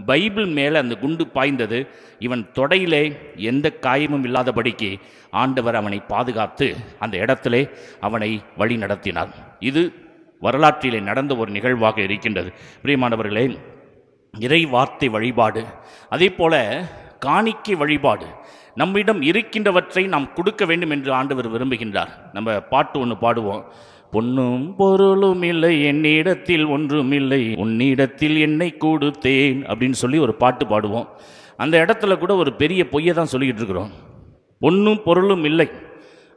Speaker 7: பைபிள் மேலே அந்த குண்டு பாய்ந்தது. இவன் தொடையிலே எந்த காயமும் இல்லாதபடிக்கு ஆண்டவர் அவனை பாதுகாத்து அந்த இடத்திலே அவனை வழி நடத்தினார். இது வரலாற்றிலே நடந்த ஒரு நிகழ்வாக இருக்கின்றது. பிரியமானவர்களே, இறை வார்த்தை வழிபாடு, அதே போல காணிக்கை வழிபாடு, நம்மிடம் இருக்கின்றவற்றை நாம் கொடுக்க வேண்டும் என்று ஆண்டவர் விரும்புகின்றார். நம்ம பாட்டு ஒன்று பாடுவோம், பொன்னும் பொருளும் இல்லை என்னிடத்தில் ஒன்றுமில்லை உன்னிடத்தில் என்னை கொடுத்தேன் அப்படின்னு சொல்லி ஒரு பாட்டு பாடுவோம். அந்த இடத்துல கூட ஒரு பெரிய பொய்யை தான் சொல்லிக்கிட்டு இருக்கிறோம். பொன்னும் பொருளும் இல்லை,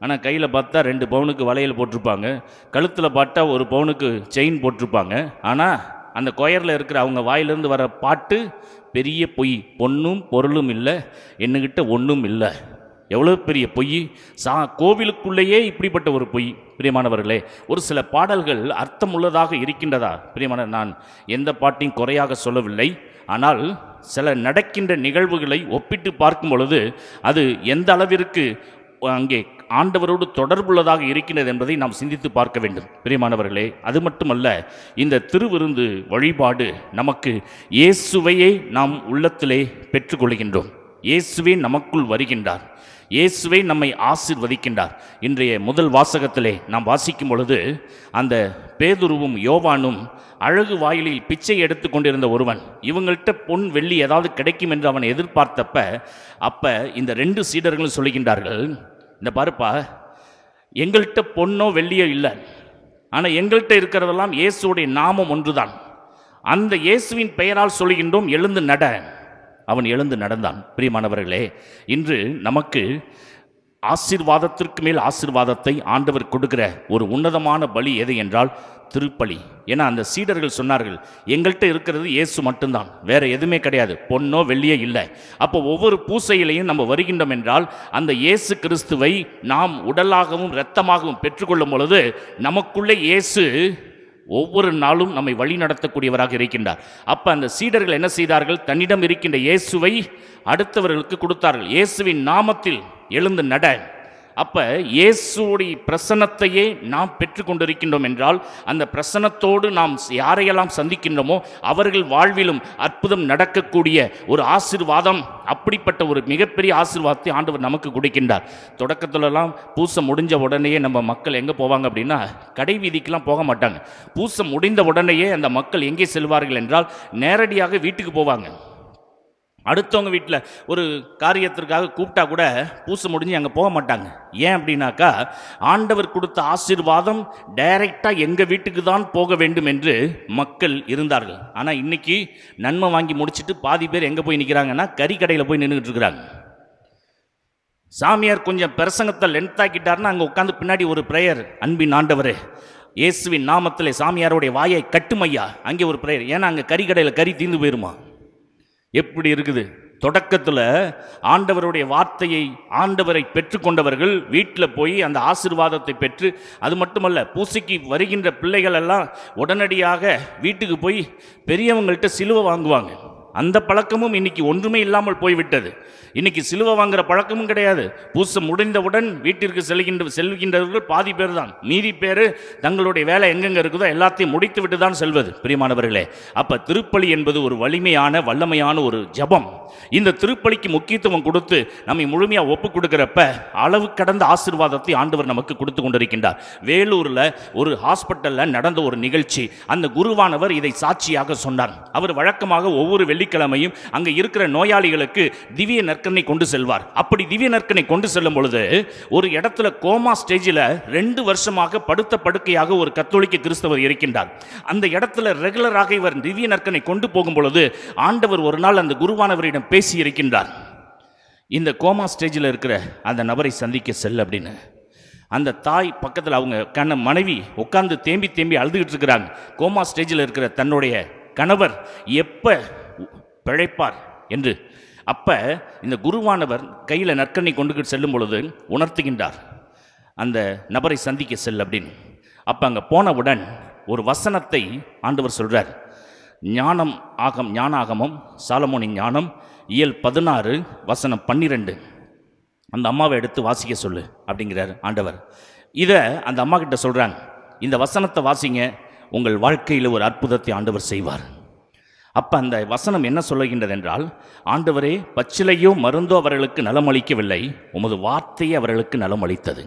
Speaker 7: ஆனால் கையில் பார்த்தா 2 பவுனுக்கு வளையல் போட்டிருப்பாங்க, கழுத்தில் பார்த்தா 1 பவுனுக்கு செயின் போட்டிருப்பாங்க. ஆனால் அந்த கொயரில் இருக்கிற அவங்க வாயிலிருந்து வர பாட்டு பெரிய பொய். பொன்னும் பொருளும் இல்லை, என்னகிட்ட ஒன்றும் இல்லை. எவ்வளோ பெரிய பொய்! கோவிலுக்குள்ளேயே இப்படிப்பட்ட ஒரு பொய். பிரியமானவர்களே, ஒரு சில பாடல்கள் அர்த்தம் உள்ளதாக இருக்கின்றதா? நான் எந்த பாட்டையும் குறையாக சொல்லவில்லை. ஆனால் சில நடக்கின்ற நிகழ்வுகளை ஒப்பிட்டு பார்க்கும் பொழுது அது எந்த அளவிற்கு அங்கே ஆண்டவரோடு தொடர்புள்ளதாக இருக்கின்றது என்பதை நாம் சிந்தித்து பார்க்க வேண்டும். பிரியமானவர்களே, அது மட்டுமல்ல, இந்த திருவிருந்து வழிபாடு நமக்கு இயேசுவையே நாம் உள்ளத்திலே பெற்றுக்கொள்கின்றோம். இயேசுவே நமக்குள் வருகின்றார், இயேசுவே நம்மை ஆசீர்வதிக்கின்றார். இன்றைய முதல் வாசகத்திலே நாம் வாசிக்கும் பொழுது அந்த பேதுருவும் யோவானும் அழகு வாயிலில் பிச்சை எடுத்து கொண்டிருந்த ஒருவன், இவங்கள்ட்ட பொன் வெள்ளி ஏதாவது கிடைக்கும் என்று அவன் எதிர்பார்த்தப்ப இந்த 2 சீடர்களும் சொல்லுகின்றார்கள், இந்த பாருப்பா, எங்கள்கிட்ட பொன்னோ வெள்ளியோ இல்லை, ஆனால் எங்கள்கிட்ட இருக்கிறதெல்லாம் இயேசுடைய நாமம் ஒன்றுதான். அந்த இயேசுவின் பெயரால் சொல்லுகின்றோம், எழுந்து நட. அவன் எழுந்து நடந்தான். பிரியமானவர்களே, இன்று நமக்கு ஆசீர்வாதத்திற்கு மேல் ஆசீர்வாதத்தை ஆண்டவர் கொடுக்கிற ஒரு உன்னதமான பலி எது என்றால் திருப்பலி. ஏன்னா அந்த சீடர்கள் சொன்னார்கள், எங்கள்கிட்ட இருக்கிறது இயேசு மட்டும்தான், வேற எதுவுமே கிடையாது, பொன்னோ வெள்ளியோ இல்லை. அப்போ ஒவ்வொரு பூசையிலையும் நம்ம வருகின்றோம் என்றால் அந்த இயேசு கிறிஸ்துவை நாம் உடலாகவும் இரத்தமாகவும் பெற்றுக்கொள்ளும் பொழுது நமக்குள்ளே இயேசு ஒவ்வொரு நாளும் நம்மை வழி நடத்தக்கூடியவராக இருக்கின்றார். அப்போ அந்த சீடர்கள் என்ன செய்தார்கள்? தன்னிடம் இருக்கின்ற இயேசுவை அடுத்தவர்களுக்கு கொடுத்தார்கள். இயேசுவின் நாமத்தில் எழுந்து நட. அப்போ இயேசுடைய பிரசன்னத்தையே நாம் பெற்றுக்கொண்டிருக்கின்றோம் என்றால் அந்த பிரசன்னத்தோடு நாம் யாரையெல்லாம் சந்திக்கின்றோமோ அவர்கள் வாழ்விலும் அற்புதம் நடக்கக்கூடிய ஒரு ஆசீர்வாதம், அப்படிப்பட்ட ஒரு மிகப்பெரிய ஆசீர்வாதத்தை ஆண்டவர் நமக்கு கொடுக்கின்றார். தொடக்கத்துலலாம் பூசம் முடிஞ்ச உடனேயே நம்ம மக்கள் எங்கே போவாங்க அப்படின்னா கடை வீதிக்கெலாம் போக மாட்டாங்க. பூசம் முடிந்த உடனேயே அந்த மக்கள் எங்கே செல்வார்கள் என்றால் நேரடியாக வீட்டுக்கு போவாங்க. அடுத்தவங்க வீட்டில் ஒரு காரியத்திற்காக கூப்பிட்டா கூட பூசை முடிஞ்சு அங்கே போக மாட்டாங்க. ஏன் அப்படின்னாக்கா ஆண்டவர் கொடுத்த ஆசீர்வாதம் டைரெக்டாக எங்கள் வீட்டுக்கு தான் போக வேண்டும் என்று மக்கள் இருந்தார்கள். ஆனால் இன்னைக்கு நன்மை வாங்கி முடிச்சுட்டு பாதி பேர் எங்கே போய் நிற்கிறாங்கன்னா கறி கடையில் போய் நின்றுக்கிட்டு இருக்கிறாங்க. சாமியார் கொஞ்சம் பிரசங்கத்தை லென்த்தாக்கிட்டார்னா அங்கே உட்காந்து பின்னாடி ஒரு ப்ரேயர், அன்பின் ஆண்டவரே இயேசுவின் நாமத்தில் சாமியாருடைய வாயை கட்டுமையா, அங்கே ஒரு ப்ரேயர். ஏன்னா அங்கே கறி கடையில் கறி தீர்ந்து போயிருமா? எப்படி இருக்குது? தொடக்கத்தில் ஆண்டவருடைய வார்த்தையை ஆண்டவரை பெற்றுக்கொண்டவர்கள் வீட்டில் போய் அந்த ஆசீர்வாதத்தை பெற்று, அது மட்டுமல்ல பூசைக்கு வருகின்ற பிள்ளைகள் எல்லாம் உடனடியாக வீட்டுக்கு போய் பெரியவங்கள்ட்ட சிலுவை வாங்குவாங்க. அந்த பழக்கமும் இன்னைக்கு ஒன்றுமே இல்லாமல் போய்விட்டது. இன்னைக்கு சிலுவை வாங்குற பழக்கமும் கிடையாது. பூசை முடிந்தவுடன் வீட்டிற்கு செல்கின்றவர்கள் பாதி பேர் தான், மீதி பேர் தங்களுடைய வேலை எங்கெங்க இருக்குதோ எல்லாத்தையும் முடித்து விட்டு தான் செல்வது. பிரியமானவர்களே, அப்ப திருப்பலி என்பது ஒரு வலிமையான வல்லமையான ஒரு ஜபம். இந்த திருப்பலிக்கு முக்கியத்துவம் கொடுத்து நம்மை முழுமையாக ஒப்பு கொடுக்கிறப்ப அளவு கடந்த ஆசீர்வாதத்தை ஆண்டவர் நமக்கு கொடுத்து கொண்டிருக்கின்றார். வேலூரில் ஒரு ஹாஸ்பிட்டலில் நடந்த ஒரு நிகழ்ச்சி, அந்த குருவானவர் இதை சாட்சியாக சொன்னார். அவர் வழக்கமாக ஒவ்வொரு வெள்ளிக்கிழமையும் அங்கே இருக்கிற நோயாளிகளுக்கு திவ்ய நற்கனை கொண்டு செல்வார். அப்படி திவ்ய நற்கனை கொண்டு செல்லும் பொழுது ஒரு இடத்துல கோமா ஸ்டேஜில் 2 வருஷமாக படுத்த படுக்கையாக ஒரு கத்தோலிக்க கிறிஸ்தவர் இருக்கின்றார். அந்த இடத்துல ரெகுலராக இவர் திவ்ய நற்கனை கொண்டு போகும் பொழுது ஆண்டவர் ஒரு நாள் அந்த குருவானவரிடம் பேசி இருக்கின்றார், இந்த கோமா ஸ்டேஜில் இருக்கிற அந்த நபரை சந்திக்க செல் அப்படின்னு. அந்த தாய் பக்கத்தில் அவங்க மனைவி உட்கார்ந்து தேம்பி தேம்பி அழுதுகிட்டு இருக்கிறாங்க. கோமா ஸ்டேஜில் இருக்கிற தன்னுடைய கணவர் எப்போ பிழைப்பார் என்று. அப்போ இந்த குருவானவர் கையில் நற்கண்ணை கொண்டு செல்லும் பொழுது உணர்த்துகின்றார், அந்த நபரை சந்திக்க செல் அப்படின்னு. அப்போ அங்கே போனவுடன் ஒரு வசனத்தை ஆண்டவர் சொல்கிறார். ஞானாகமம் சாலமோனின் ஞானம் இயல் 16 வசனம் 12 அந்த அம்மாவை எடுத்து வாசிக்க சொல்லு அப்படிங்கிறார் ஆண்டவர். இதை அந்த அம்மா கிட்ட சொல்கிறாங்க, இந்த வசனத்தை வாசிங்க, உங்கள் வாழ்க்கையில் ஒரு அற்புதத்தை ஆண்டவர் செய்வார். அப்போ அந்த வசனம் என்ன சொல்லுகின்றது என்றால், ஆண்டவரே, பச்சிலையோ மருந்தோ அவர்களுக்கு நலமளிக்கவில்லை, உமது வார்த்தையே அவர்களுக்கு நலமளித்தது.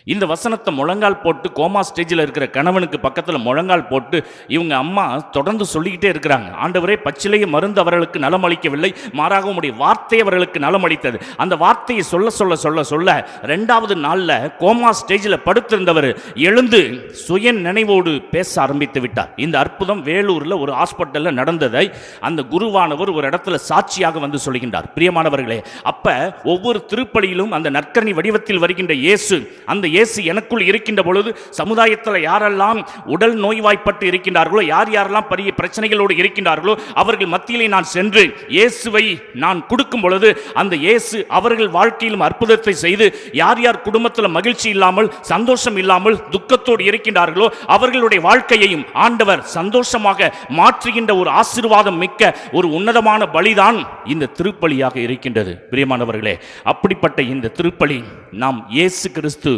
Speaker 7: இந்த வசனத்தை முழங்கால் போட்டு கோமா ஸ்டேஜில் இருக்கிற கணவனுக்கு பக்கத்தில் முழங்கால் போட்டு இவங்க அம்மா தொடர்ந்து சொல்லிக்கிட்டே இருக்கிறாங்க, ஆண்டவரே, பச்சிலையை மருந்து அவர்களுக்கு நலமளிக்கவில்லை, மாறாக உம்முடைய வார்த்தை அவர்களுக்கு நலமளித்தது. அந்த வார்த்தையை சொல்ல சொல்ல சொல்ல சொல்ல 2வது நாளில் கோமா ஸ்டேஜில் படுத்திருந்தவர் எழுந்து சுய நினைவோடு பேச ஆரம்பித்து விட்டார். இந்த அற்புதம் வேலூரில் ஒரு ஹாஸ்பிட்டலில் நடந்ததை அந்த குருவானவர் ஒரு இடத்துல சாட்சியாக வந்து சொல்கின்றார். பிரியமானவர்களே, அப்போ ஒவ்வொரு திருப்பலியிலும் அந்த நற்கரணி வடிவத்தில் வருகின்ற இயேசு, அந்த இயேசு எனக்குள் இருக்கின்ற பொழுது சமுதாயத்தில் யாரெல்லாம் உடல் நோய்வாய்ப்பட்டு இருக்கின்றார்களோ, யார் யாரெல்லாம் பெரிய பிரச்சனைகளோடு இருக்கின்றார்களோ, அவர்கள் மத்தியிலே நான் சென்று இயேசுவை நான் கொடுக்கும் பொழுது அந்த இயேசு அவர்கள் வாழ்க்கையிலும் அற்புதத்தை செய்து, யார் யார் குடும்பத்தில் மகிழ்ச்சி இல்லாமல் சந்தோஷம் இல்லாமல் துக்கத்தோடு இருக்கின்றார்களோ அவர்களுடைய வாழ்க்கையையும் ஆண்டவர் சந்தோஷமாக மாற்றுகின்ற ஒரு ஆசீர்வாதம் மிக்க ஒரு உன்னதமான பலிதான் இந்த திருப்பலியாக இருக்கின்றது. பிரியமானவர்களே, அப்படிப்பட்ட இந்த திருப்பலி நாம் இயேசு கிறிஸ்து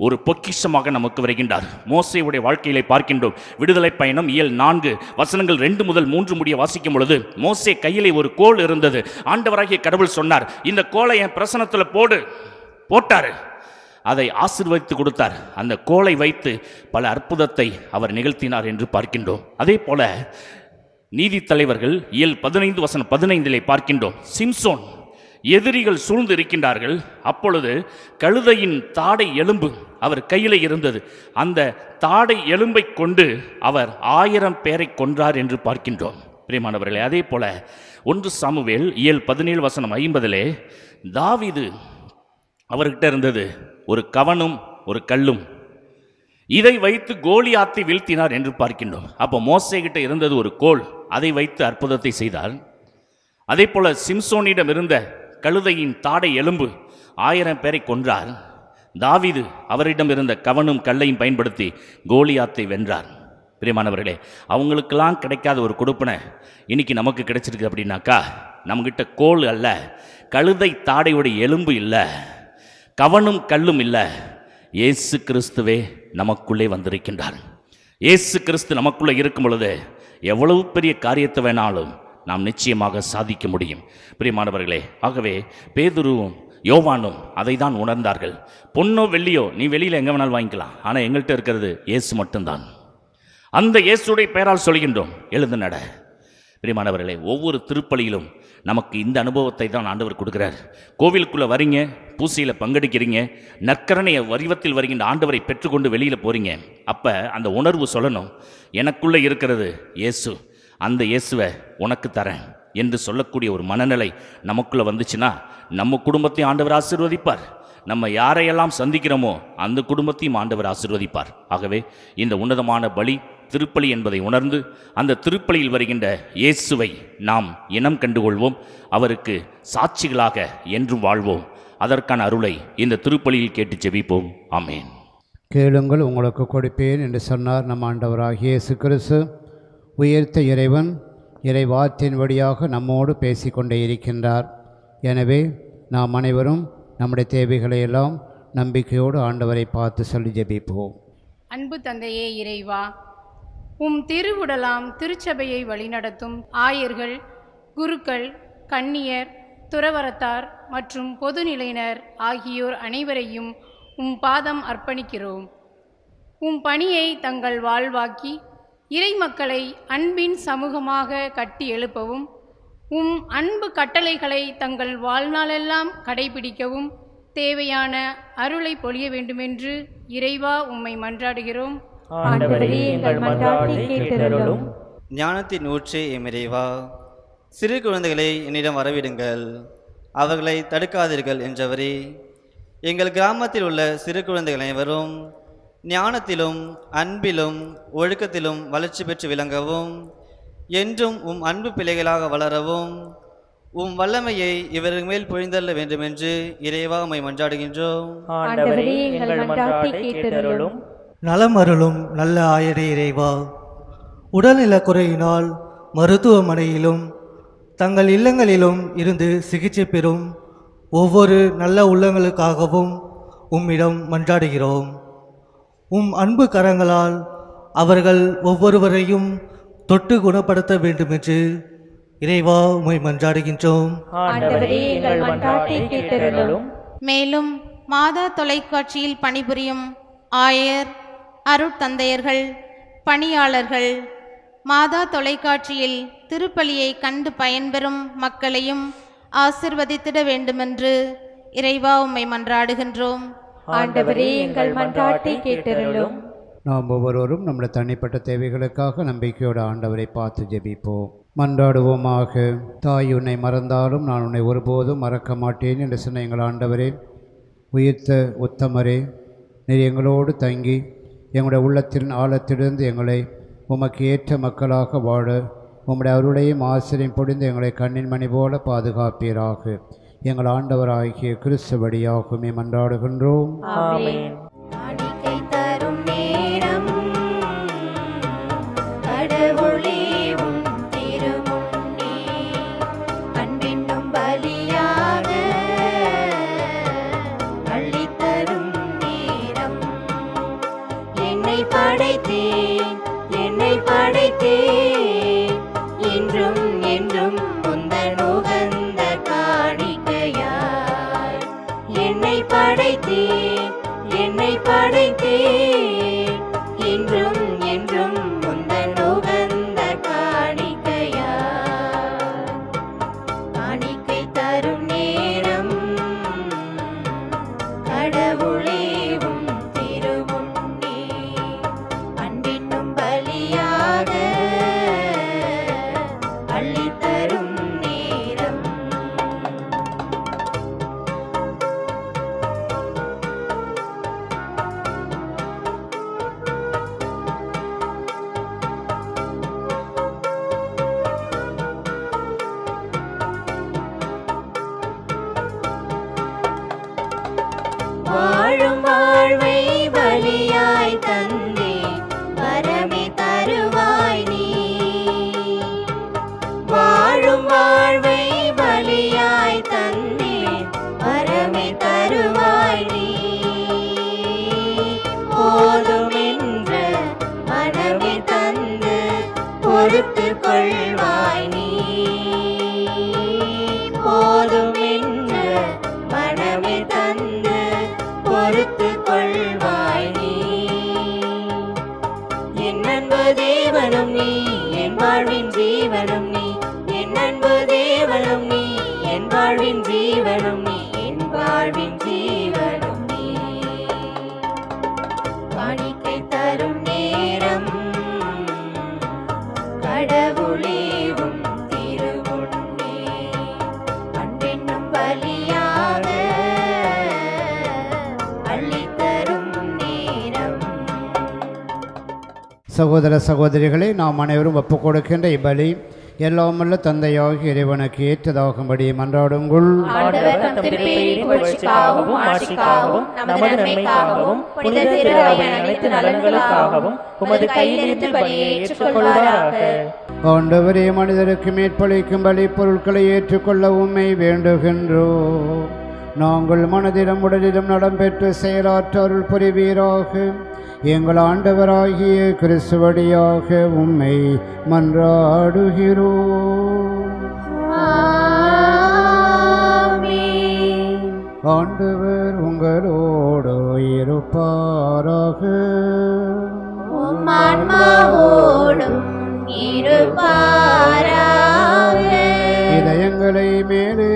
Speaker 7: ஒரு பொக்கிஷமாக நமக்கு வருகின்றார். மோசேயுடைய வாழ்க்கையிலே பார்க்கின்றோம். விடுதலை பயணம் இயல் 4 வசனங்கள் 2 முதல் 3 முடிய வாசிக்கும் பொழுது, மோசே கையிலே ஒரு கோல் இருந்தது. ஆண்டவராகிய கடவுள் சொன்னார், இந்த கோலை என் பிரசனத்தில் போட்டாரு. அதை ஆசீர்வதித்து கொடுத்தார். அந்த கோலை வைத்து பல அற்புதத்தை அவர் நிகழ்த்தினார் என்று பார்க்கின்றோம். அதே போல நீதித்தலைவர்கள் இயல் 15 வசனம் 15 பார்க்கின்றோம். சிம்சோன் எதிரிகள் சூழ்ந்து இருக்கின்றார்கள். அப்பொழுது கழுதையின் தாடை எலும்பு அவர் கையில் இருந்தது. அந்த தாடை எலும்பை கொண்டு அவர் 1000 பேரை கொன்றார் என்று பார்க்கின்றோம். பிரியமானவர்களே, அதே போல 1 சாமுவேல் இயல் 17 வசனம் 50 தாவீது அவர்கிட்ட இருந்தது ஒரு கவனும் ஒரு கல்லும். இதை வைத்து கோலியாத்தை வீழ்த்தினார் என்று பார்க்கின்றோம். அப்போ மோசே கிட்ட இருந்தது ஒரு கோல், அதை வைத்து அற்புதத்தை செய்தார். அதே போல சிம்சோனிடம் இருந்த கழுதையின் தாடை எலும்பு 1000 பேரை கொன்றார். தாவீது அவரிடம் இருந்த கவனும் கல்லையும் பயன்படுத்தி கோலியாத்தை வென்றார். பிரியமானவர்களே, அவங்களுக்கெல்லாம் கிடைக்காத ஒரு கொடுப்பனை இன்னைக்கு நமக்கு கிடைச்சிருக்கு அப்படின்னாக்கா, நம்மகிட்ட கோல் அல்ல, கழுதை தாடையுடைய எலும்பு இல்லை, கவனும் கல்லும் இல்லை, இயேசு கிறிஸ்துவே நமக்குள்ளே வந்திருக்கின்றார். இயேசு கிறிஸ்து நமக்குள்ளே இருக்கும் பொழுது எவ்வளவு பெரிய காரியத்தை வேணாலும் நாம் நிச்சயமாக சாதிக்க முடியும். பிரியமானவர்களே, ஆகவே பேதுருவும் யோவானும் அதை தான் உணர்ந்தார்கள். பொன்னோ வெள்ளியோ நீ வெளியில் எங்கே வேணாலும் வாங்கிக்கலாம், ஆனால் எங்கள்கிட்ட இருக்கிறது இயேசு மட்டும்தான். அந்த இயேசுடைய பெயரால் சொல்கின்றோம், எழுந்து நட. பிரியமானவர்களே, ஒவ்வொரு திருப்பலியிலும் நமக்கு இந்த அனுபவத்தை தான் ஆண்டவர் கொடுக்குறார். கோவிலுக்குள்ளே வரீங்க, பூசையில் பங்கெடுக்கிறீங்க, நற்கரணை வடிவத்தில் வருகின்ற ஆண்டவரை பெற்றுக்கொண்டு வெளியில் போகிறீங்க. அப்போ அந்த உணர்வு சொல்லணும், எனக்குள்ளே இருக்கிறது இயேசு, அந்த இயேசுவை உனக்கு தரேன் என்று சொல்லக்கூடிய ஒரு மனநிலை நமக்குள்ளே வந்துச்சுன்னா நம்ம குடும்பத்தையும் ஆண்டவர் ஆசீர்வதிப்பார். நம்ம யாரையெல்லாம் சந்திக்கிறோமோ அந்த குடும்பத்தையும் ஆண்டவர் ஆசீர்வதிப்பார். ஆகவே இந்த உன்னதமான பலி திருப்பலி என்பதை உணர்ந்து அந்த திருப்பலியில் வருகின்ற இயேசுவை நாம் இனம் கண்டுகொள்வோம், அவருக்கு சாட்சிகளாக என்றும் வாழ்வோம். அதற்கான அருளை இந்த திருப்பலியில் கேட்டு ஜெபிப்போம். ஆமேன்.
Speaker 2: கேளுங்கள் உங்களுக்கு கொடுப்பேன் என்று சொன்னார் நம் ஆண்டவராகிய இயேசு கிறிஸ்து. உயர்த்த இறைவன் இறைவார்த்தையின் வழியாக நம்மோடு பேசிக்கொண்டே இருக்கின்றார். எனவே நாம் அனைவரும் நம்முடைய தேவைகளை எல்லாம் நம்பிக்கையோடு ஆண்டவரை பார்த்து சொல்லி ஜெபிப்போம்.
Speaker 8: அன்பு தந்தையே இறைவா, உம் திருவுடலாம் திருச்சபையை வழிநடத்தும் ஆயர்கள், குருக்கள், கன்னியர், துறவரத்தார் மற்றும் பொதுநிலையினர் ஆகியோர் அனைவரையும் உம் பாதம் அர்ப்பணிக்கிறோம். உம் பணியை தங்கள் வாழ்வாக்கி இறை மக்களை அன்பின் சமூகமாக கட்டி எழுப்பவும், உம் அன்பு கட்டளைகளை தங்கள் வாழ்நாளெல்லாம் கடைபிடிக்கவும் தேவையான அருளை பொழிய வேண்டுமென்று இறைவா உம்மை மன்றாடுகிறோம்.
Speaker 5: ஆண்டவரே, எங்கள் மன்றாட்டை கேட்டருளும்.
Speaker 4: ஞானத்தின் ஊற்றே எம் இறைவா, சிறு குழந்தைகளை என்னிடம் வரவிடுங்கள், அவர்களை தடுக்காதீர்கள் என்றவரே. எங்கள் கிராமத்தில் உள்ள சிறு குழந்தைகள் அனைவரும் ஞானத்திலும் அன்பிலும் ஒழுக்கத்திலும் வளர்ச்சி பெற்று விளங்கவும், என்றும் உம் அன்பு பிள்ளைகளாக வளரவும் உம் வல்லமையை இவர்கள் மேல் பொழிந்தள்ள வேண்டுமென்று இறைவா உம்மை மன்றாடுகின்றோம்.
Speaker 5: ஆண்டவரே, எங்கள் மன்றாட்டை கேட்டருளும்.
Speaker 9: நலம் அருளும் நல்ல ஆயரே இறைவா, உடல்நலக் குறையினால் மருத்துவமனையிலும் தங்கள் இல்லங்களிலும் இருந்து சிகிச்சை பெறும் ஒவ்வொரு நல்ல உள்ளங்களுக்காகவும் உம்மிடம் மன்றாடுகிறோம். உம் அன்பு கரங்களால் அவர்கள் ஒவ்வொருவரையும் தொட்டு குணப்படுத்த வேண்டுமென்று இறைவா உம்மை மன்றாடுகின்றோம்.
Speaker 5: ஆண்டவரே எங்கள் மன்றாட்டை கேட்டருளும்.
Speaker 8: மேலும் மாதா தொலைக்காட்சியில் பணிபுரியும் ஆயர், அருட்தந்தையர்கள், பணியாளர்கள், மாதா தொலைக்காட்சியில் திருப்பலியை கண்டு பயன்பெறும் மக்களையும் ஆசிர்வதித்திட வேண்டுமென்று இறைவா உம்மை மன்றாடுகின்றோம்.
Speaker 5: ஆண்டவரே எங்கள் மன்றாட்டை கேட்டருளும்.
Speaker 2: நாம் ஒவ்வொருவரும் நம்முடைய தனிப்பட்ட தேவைகளுக்காக நம்பிக்கையோடு ஆண்டவரை பார்த்து ஜெபிப்போம். மன்றாடுவோமாக. தாய், உன்னை மறந்தாலும் நான் உன்னை ஒருபோதும் மறக்க மாட்டேன் என்று சொன்ன எங்கள் ஆண்டவரே, உயிர்த்த உத்தமரே, நீர் எங்களோடு தங்கி எங்களுடைய உள்ளத்தின் ஆழத்திலிருந்து எங்களை உமக்கு ஏற்ற மக்களாக வாழ உம்முடைய அருளையும் ஆசிரியம் பொழிந்து எங்களை கண்ணின் மணி போல பாதுகாப்பீராக. எங்கள் ஆண்டவராகிய கிறிஸ்து வழியாகுமே மன்றாடுகின்றோம்.
Speaker 5: ஆமென்.
Speaker 1: காணிக்கை தரும் நேரம் கடவுளே உம் திருமுன்னே அன்பென்னும் பலியாக அள்ளித்தரும் நேரம். என்னை படைத்தேன் என்றும் என்றும் உந்தன் உகந்த காணிக்கையாய். என்னை படைத்தேன் என்றும் என்றும் உந்தன் உகந்த காணிக்கையாய். காணிக்கை தரும் நேரம் கடவுளே உம் திருமுன்னே அன்பென்னும் பலியாக அள்ளித்தரும் நேரம். வாழும் வாழ்வை பலியாய் தந்தே வரமே தருவாய் நீ. வாழும் வாழ்வை பலியாய் தந்தே வரமே தருவாய் நீ. போதுமென்ற மனமே தந்து பொறுத்து கொள்வாய் நீ. போதுமென்ற மனமே தந்து பொறுத்து கொள்வாய் நீ. என் அன்பு தேவனும் நீ, என் வாழ்வின் ஜீவனும் நீ. என் அன்பு தேவனும் நீ, என் வாழ்வின் ஜீவனும் நீ. என் வாழ்வின் ஜீவனும் நீ. காணிக்கை தரும் நேரம் கடவுளே உம் திருமுன்னே அன்பென்னும் பலியாக அள்ளித்தரும் நேரம்.
Speaker 2: சகோதர சகோதரிகளை நாம் அனைவரும் ஒப்புக் கொடுக்கின்ற இப்பலி எல்லாமல்ல தந்தையாகிய இறைவனுக்கு ஏற்றதாகும்படி மன்றாடுங்கள்.
Speaker 5: ஆண்டவர் தம் திருப்பெயரின் புகழ்ச்சிக்காகவும் ஆட்சிக்காகவும் நமது நன்மைக்காகவும் புனித திரு அவையின் அனைத்து நலன்களுக்காகவும் உமது கையிலிருந்து பலியை ஏற்றுக்கொள்வாராக.
Speaker 2: ஆண்டவரே, மனிதருக்கு மேற்பளிக்கும் பலி பொருட்களை ஏற்றுக்கொள்ள உம்மை வேண்டுகின்றோம். நாங்கள் மனதிலும் உடலிலும் நலம் பெற்று செயலாற்ற அருள் புரிவீராக. எங்கள் ஆண்டவராகிய கிறிஸ்து வழியாக உம்மை மன்றாடுகிறோம்.
Speaker 1: ஆமென்.
Speaker 2: ஆண்டவர் உங்களோடு இருப்பாராக.
Speaker 1: உம் ஆன்மாவோடும் இருப்பாராக.
Speaker 2: இதயங்களை மேலே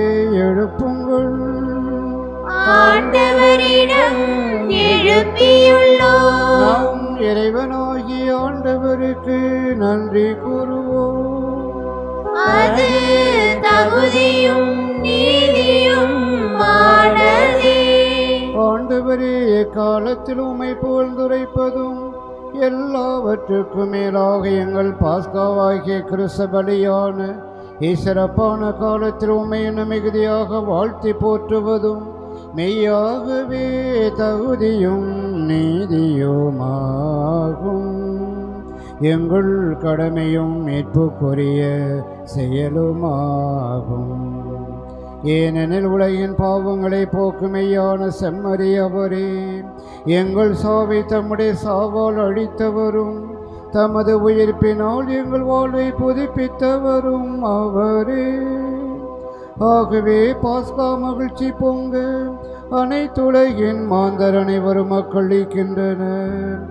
Speaker 2: எழுப்புங்கள்.
Speaker 1: ஆண்டவரிடம் எழுப்பியுள்ளோம்.
Speaker 2: நாம் இறைவனாகிய ஆண்டவருக்கு நன்றி கூறுவோம்.
Speaker 1: அது தகுதியும் நீதியும் ஆனதே.
Speaker 2: ஆண்டவரே, எக்காலத்தில் உம்மை புகழ்ந்துரைப்பதும் எல்லாவற்றுக்கும் மேலாக எங்கள் பாஸ்காவாகிய கிறிஸ்து பலியான சிறப்பான காலத்தில் உம்மை இன்னும் மிகுதியாக வாழ்த்தி போற்றுவதும் மெய்யாகவே தகுதியும் நீதியுமாகும். எங்கள் கடமையும் மீட்புக்குரிய செயலுமாகும். ஏனெனில் உலகின் பாவங்களை போக்குமையான செம்மறி அவரே, எங்கள் சாவை தம்முடைய சாவால் அழித்தவரும் தமது உயிர்ப்பினால் எங்கள் வாழ்வை புதுப்பித்தவரும் அவரே. ஆகவே பாஸ்கா மகிழ்ச்சி பொங்க அனைத்துலகின் மாந்தர் அனைவரும் மக்களிக்கின்றனர்.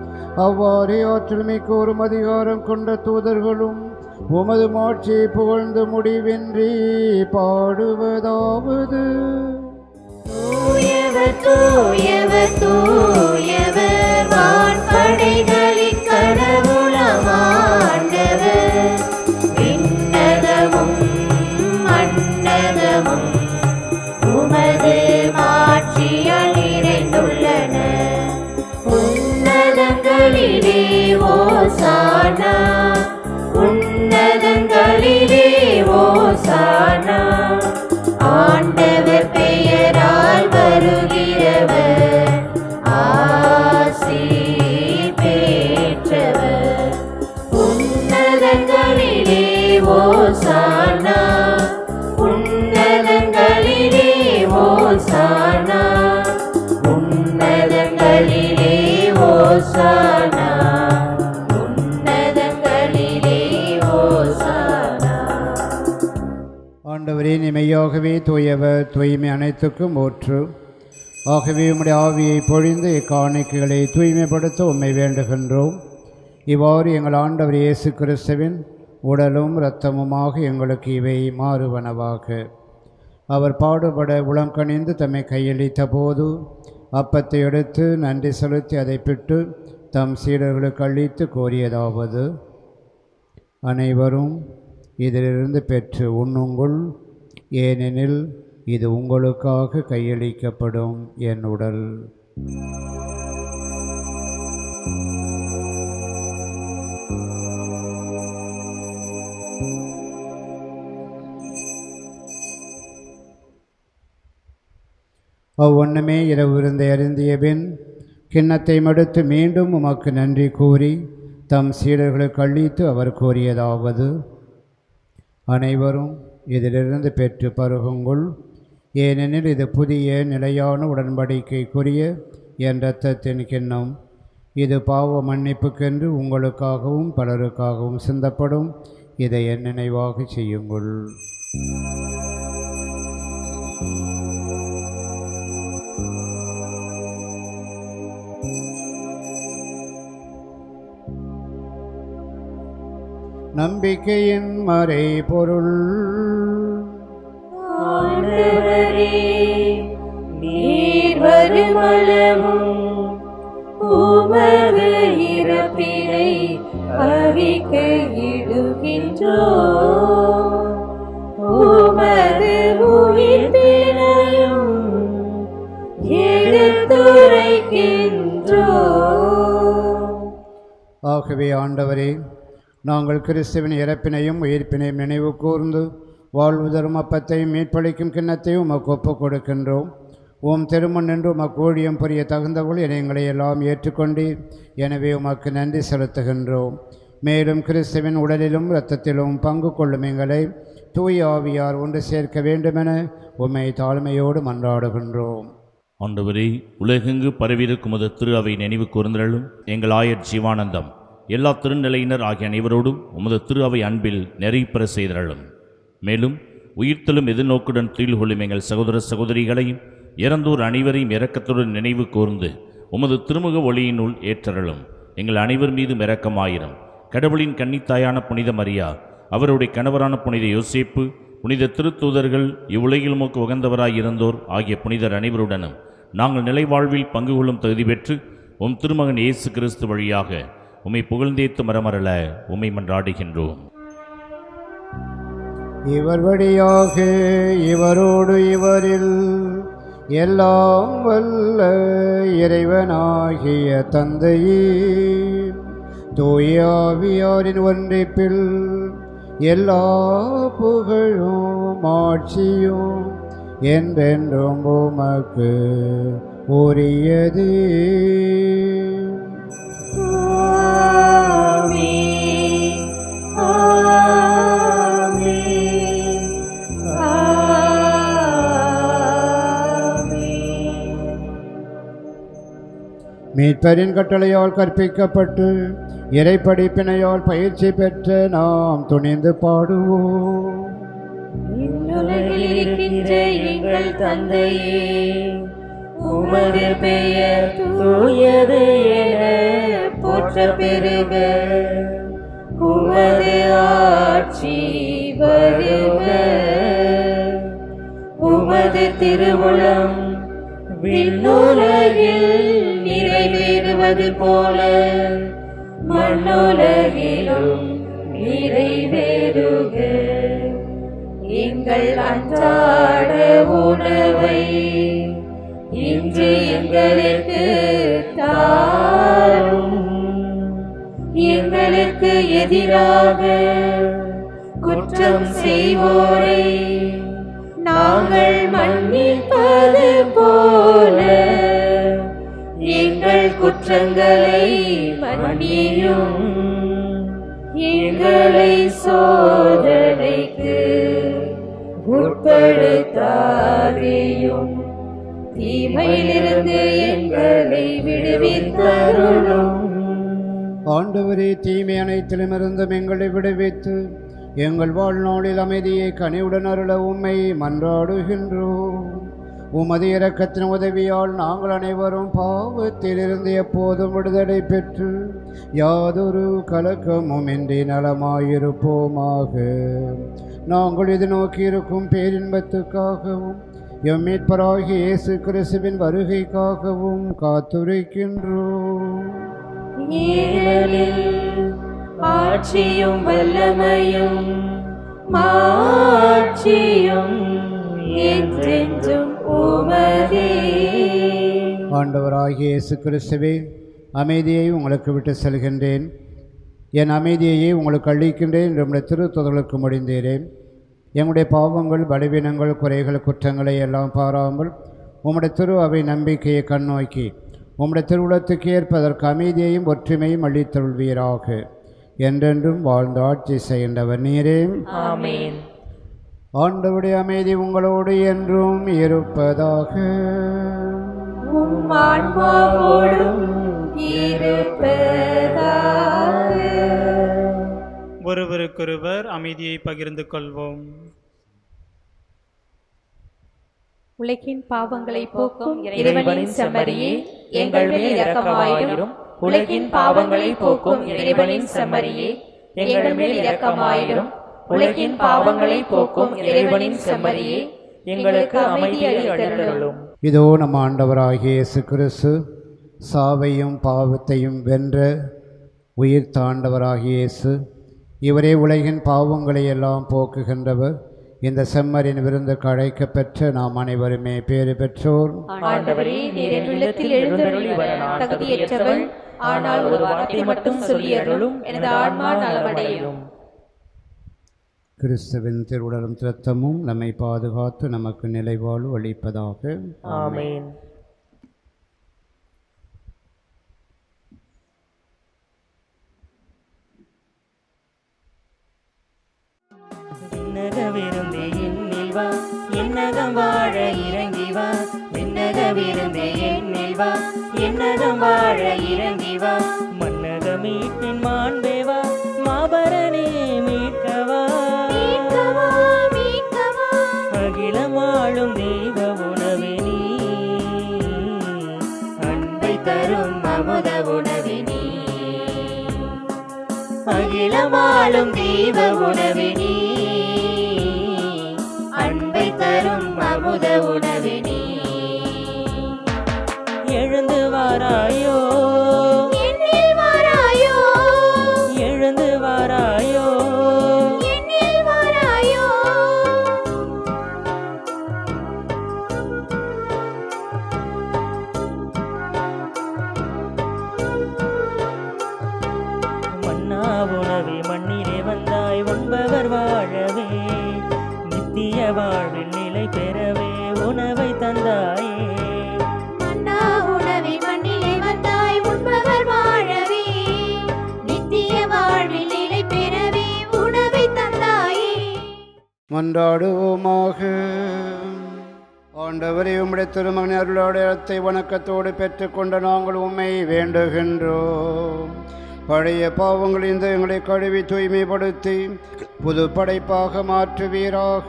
Speaker 2: அவ்வாறே ஆற்றல் மிக்கோரும் அதிகாரம் கொண்ட தூதர்களும் உமது மாட்சியை புகழ்ந்து முடிவின்றி பாடுவதாவது:
Speaker 1: தூயவர் தூயவர் தூயவர் வான்படைகளின் கடவுளமாண்டவர், விண்ணகமும் மண்ணகமும் உமது மாட்சியால் நிறைந்துள்ளன. உன்னதங்களிலே ஓசானா, உன்னதங்களிலே ஓசானா. ஆண்டவர் பெயரால் வருகிறவர் ஆசி பெற்றவர். உன்னதங்களிலே ஓசானா, உன்னதங்களிலே ஓசானா, உன்னதங்களிலே ஓசானா, உன்னதங்களிலே ஓசானா.
Speaker 2: ஆண்டவரே, மெய்யாகவே தூயவர், தூய்மை அனைத்துக்கும் ஊற்று. ஆகவே உம்முடைய ஆவியை பொழிந்து இக்காணிக்கைகளை தூய்மைப்படுத்த உம்மை வேண்டுகின்றோம். இவ்வாறு எங்கள் ஆண்டவர் இயேசு கிறிஸ்துவின் உடலும் இரத்தமுமாக எங்களுக்கு இவை மாறுவனவாக. அவர் பாடுபட உளங்கணிந்து தம்மை கையளித்த போது அப்பத்தை எடுத்து நன்றி செலுத்தி அதை பிட்டு தம் சீடர்களுக்கு அளித்து கோரியதாவது: அனைவரும் இதிலிருந்து பெற்று உண்ணுங்கள், ஏனெனில் இது உங்களுக்காக கையளிக்கப்படும் என் உடல். அவ்வண்ணமே இரவு விருந்தை அருந்திய பின் கிண்ணத்தை மடுத்து மீண்டும் உமக்கு நன்றி கூறி தம் சீடர்களுக்கு அளித்து அவர் கூறியதாவது: அனைவரும் இதிலிருந்து பெற்று பருகுங்கள், ஏனெனில் இது புதிய நிலையான உடன்படிக்கைக்குரிய என் இரத்தத்தின் கிண்ணம். இது பாவ மன்னிப்புக்கென்று உங்களுக்காகவும் பலருக்காகவும் சிந்தப்படும். இதை என் நினைவாக செய்யுங்கள். நம்பிக்கையின் மறை பொருள்.
Speaker 1: ஆண்டவரே, நீர் வருமளவும் உமது இறப்பினை அறிக்கையிடுகின்றோம், உமது உயிர்ப்பினையும் எடுத்துரைக்கின்றோம்.
Speaker 2: ஆகவே ஆண்டவரே, நாங்கள் கிறிஸ்துவின் இறப்பினையும் உயிர்ப்பினையும் நினைவு கூர்ந்து வாழ்வு தரும் அப்பத்தையும் மீட்பளிக்கும் கிண்ணத்தையும் உமக்கு ஒப்புக் கொடுக்கின்றோம். உம் திருமண் என்று உமக்கு ஊழியம் புரிய தகுந்தவள் என எங்களை எல்லாம் ஏற்றுக்கொண்டீர். எனவே உமக்கு நன்றி செலுத்துகின்றோம். மேலும் கிறிஸ்துவின் உடலிலும் இரத்தத்திலும் பங்கு கொள்ளும் எங்களை தூய ஆவியார் ஒன்று சேர்க்க வேண்டுமென உம்மை தாழ்மையோடு மன்றாடுகின்றோம்.
Speaker 7: ஆண்டவரே, உலகெங்கு பரவியிருக்கும் உமது திரு அவை நினைவு கூர்ந்தருளும். எங்கள் ஆயர் ஜீவானந்தம் எல்லா திருநிலையினர் ஆகிய அனைவரோடும் உமது திரு அவை அன்பில் நிறைப்பெற செய்தருளும். மேலும் உயிர்த்தலும் எதிர்நோக்குடன் துயில் கொள்ளும் எங்கள் சகோதர சகோதரிகளையும் இறந்தோர் அனைவரையும் இரக்கத்துடன் நினைவு கூர்ந்து உமது திருமுக ஒளியினுள் ஏற்றருளும். எங்கள் அனைவர் மீதும் இரக்கமாயிரும். கடவுளின் கன்னித்தாயான புனித மரியா, அவருடைய கணவரான புனித யோசேப்பு, புனித திருத்தூதர்கள், இவ்வுலகில் உமக்கு உகந்தவராய் இருந்தோர் ஆகிய புனிதர் அனைவருடனும் நாங்கள் நிலைவாழ்வில் பங்கு கொள்ளும் தகுதி பெற்று உம் திருமகன் இயேசு கிறிஸ்து வழியாக உம்மை புகழ்ந்தேத்து மரமரல உம்மை மன்றாடுகின்றோம்.
Speaker 2: இவர் வழியாக இவரோடு இவரில் எல்லாம் வல்ல இறைவனாகிய தந்தையே, தூய ஆவியாரின் ஒன்றிப்பில் எல்லா புகழும் ஆட்சியும் என்றென்றும் உமக்கு உரியதே.
Speaker 1: ஆமென். ஆமென்.
Speaker 2: மீட்பரின் கட்டளையால் கற்பிக்கப்பட்டு இறைப்படிப்பினையால் பயிற்சி பெற்ற நாம் துணிந்து பாடுவோம்.
Speaker 1: உலகில் இருக்கின்ற எங்கள் தந்தையே, உமது பெயர் தூயது என போற்ற பெறுக. உமது ஆட்சி வருக. உமது திருவுளம் விண்ணுலகில் நிறைவேறுவது போல மண்ணுலகிலும் நிறைவேறுக. எங்கள் அன்றாட உணவை இன்று எங்களுக்கு தாரும். எங்களுக்கு எதிராக குற்றம் செய்வோரை நாங்கள் மன்னிப்பது போல எங்கள் குற்றங்களை மன்னியும். எங்களை சோதனைக்கு உட்படுத்தாதேயும், தீமையிலிருந்து எங்களை விடுவித்தருளும்.
Speaker 2: ஆண்டவரே, தீமை அனைத்திலுமிருந்தும் எங்களை விடுவித்து எங்கள் வாழ்நாளில் அமைதியை கனிவுடன் அருள உம்மை மன்றாடுகின்றோம். உமது இரக்கத்தின் உதவியால் நாங்கள் அனைவரும் பாவத்திலிருந்து எப்போதும் விடுதலை பெற்று யாதொரு கலக்கமும் இன்றி நலமாயிருப்போமாக. நாங்கள் இது நோக்கியிருக்கும் பேரின்பத்துக்காகவும் எம் மீட்பராகிய இயேசு கிறிஸ்துவின் வருகைக்காகவும் காத்துரைக்கின்றோம்.
Speaker 1: ஏனெனில் ஆட்சியும் வல்லமையும் மாட்சியும் என்றென்றும் உமதே.
Speaker 2: ஆண்டவராகிய இயேசு கிறிஸ்துவே, அமைதியை உங்களுக்கு விட்டு செல்கின்றேன், என் அமைதியையே உங்களுக்கு அளிக்கின்றேன் என்று நம்முடைய திருத்தொடர்களுக்கு முடிந்தேன். எங்களுடைய பாவங்கள், பலவீனங்கள், குறைகள், குற்றங்களை எல்லாம் பாராமல் உம்முடைய திரு அவை நம்பிக்கையை கண்ணோக்கி உம்முடைய திருவுளத்துக்கு ஏற்பதற்கு அமைதியையும் ஒற்றுமையும் அளித்தருள்வீராக. என்றென்றும் வாழ்ந்து ஆட்சி செய்கின்றவர் நீரே.
Speaker 3: ஆமென்.
Speaker 2: ஆண்டவருடைய அமைதி உங்களோடு என்றும் இருப்பதாக.
Speaker 1: உம் ஆன்மாவோடும் இருப்பதாக.
Speaker 6: ஒருவருக்கொருவர் அமைதியை பகிர்ந்து கொள்வோம்.
Speaker 10: உலகின் பாவங்களை போக்கும்
Speaker 3: இறைவனின் செம்மறியே, எங்கள் மேல் இரக்கமாயிரும். உலகின் பாவங்களை போக்கும் இறைவனின் செம்மறியே, எங்கள் மேல் இரக்கமாயிரும். உலகின் பாவங்களை போக்கும் இறைவனின் செம்மறியே, எங்களுக்கு அமைதியை அளித்தருளும்.
Speaker 2: இதோ நம் ஆண்டவராகிய இயேசு கிறிஸ்து சாவையும் பாவத்தையும் வென்ற உயிர் தாண்டவராகிய இயேசு, இவரே உலகின் பாவங்களை எல்லாம் போக்குகின்றவர். இந்த செம்மறியின் விருந்துக்கு அழைக்கப்பெற்ற நாம் அனைவருமே பேறு பெற்றோர்.
Speaker 10: ஆண்டவரே, நீர் என் உள்ளத்தில் எழுந்தருளி வர நான் தகுதியற்றவள். ஆனால் ஒரு வார்த்தை மட்டும் சொல்லியருளும், எனது ஆன்மா நலமடையும்.
Speaker 2: கிறிஸ்துவின் திருவுடலும் இரத்தமும் நம்மை பாதுகாத்து நமக்கு நிலைவாழ்வு அளிப்பதாக.
Speaker 3: ஆமென்.
Speaker 1: விண்ணக விருந்தே என்னில் வா, என்னகம் வாழ இறங்கி வா. விண்ணக விருந்தே என்னில் வா, என்னகம் வாழ இறங்கி வா. மன்னக மீட்பின் மாண்பே வா, மாபரனே மீட்கவா. அகிலம் வாழும் தெய்வ உணவே நீ, அன்பை தரும் அமுத உணவே நீ. அகிலம் வாழும் தெய்வ உணவே நீ, அன்பை தரும் அமுத உணவே நீ. எழுந்து வாராயோ, என்னில் வாராயோ. எழுந்து வாராயோ, என்னில் வாராயோ. மன்னா உணவே மண்ணிலே வந்தாய், உண்பவர் வாழவே. நித்திய வாழ்வில் நிலை பெறவே உணவை தந்தாயே. மன்னா உணவே மண்ணிலே வந்தாய், உண்பவர் வாழவே. நித்திய வாழ்வில் நிலை பெறவே உணவை தந்தாயே.
Speaker 2: மன்றாடுவோமாக. ஆண்டவரே, உம்முடைய திருமகன் அருளாடையத்தை வணக்கத்தோடு பெற்றுக்கொண்ட நாங்கள் உம்மை வேண்டுகின்றோம். பழைய பாவங்களில் எங்களை கழுவி தூய்மைப்படுத்தி புது படைப்பாக மாற்றுவீராக.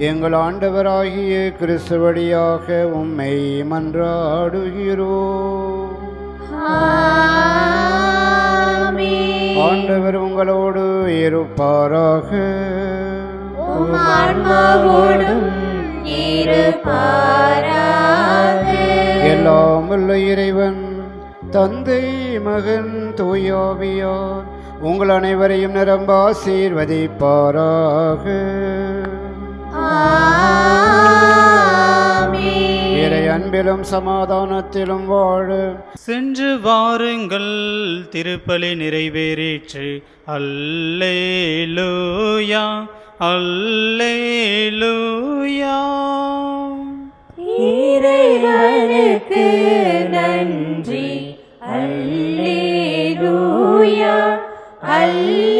Speaker 2: எங்கள் ஆண்டவராகிய கிறிஸ்து வழியாக உம்மை மன்றாடுகிறோம். ஆண்டவர் உங்களோடு இருப்பாராக. எல்லாம் வல்ல இறைவன் தந்தை, மகன், தூயாவியார் உங்கள் அனைவரையும் நிரம்ப ஆசீர்வதிப்பாராக. இறை அன்பிலும் சமாதானத்திலும் வாழ
Speaker 6: சென்று வாருங்கள், திருப்பலி நிறைவேறிற்று. அல்லேலூயா, அல்லேலூயா.
Speaker 1: இறைவனுக்கு நன்றி. அல்லேலூயா, அல்லேலூயா.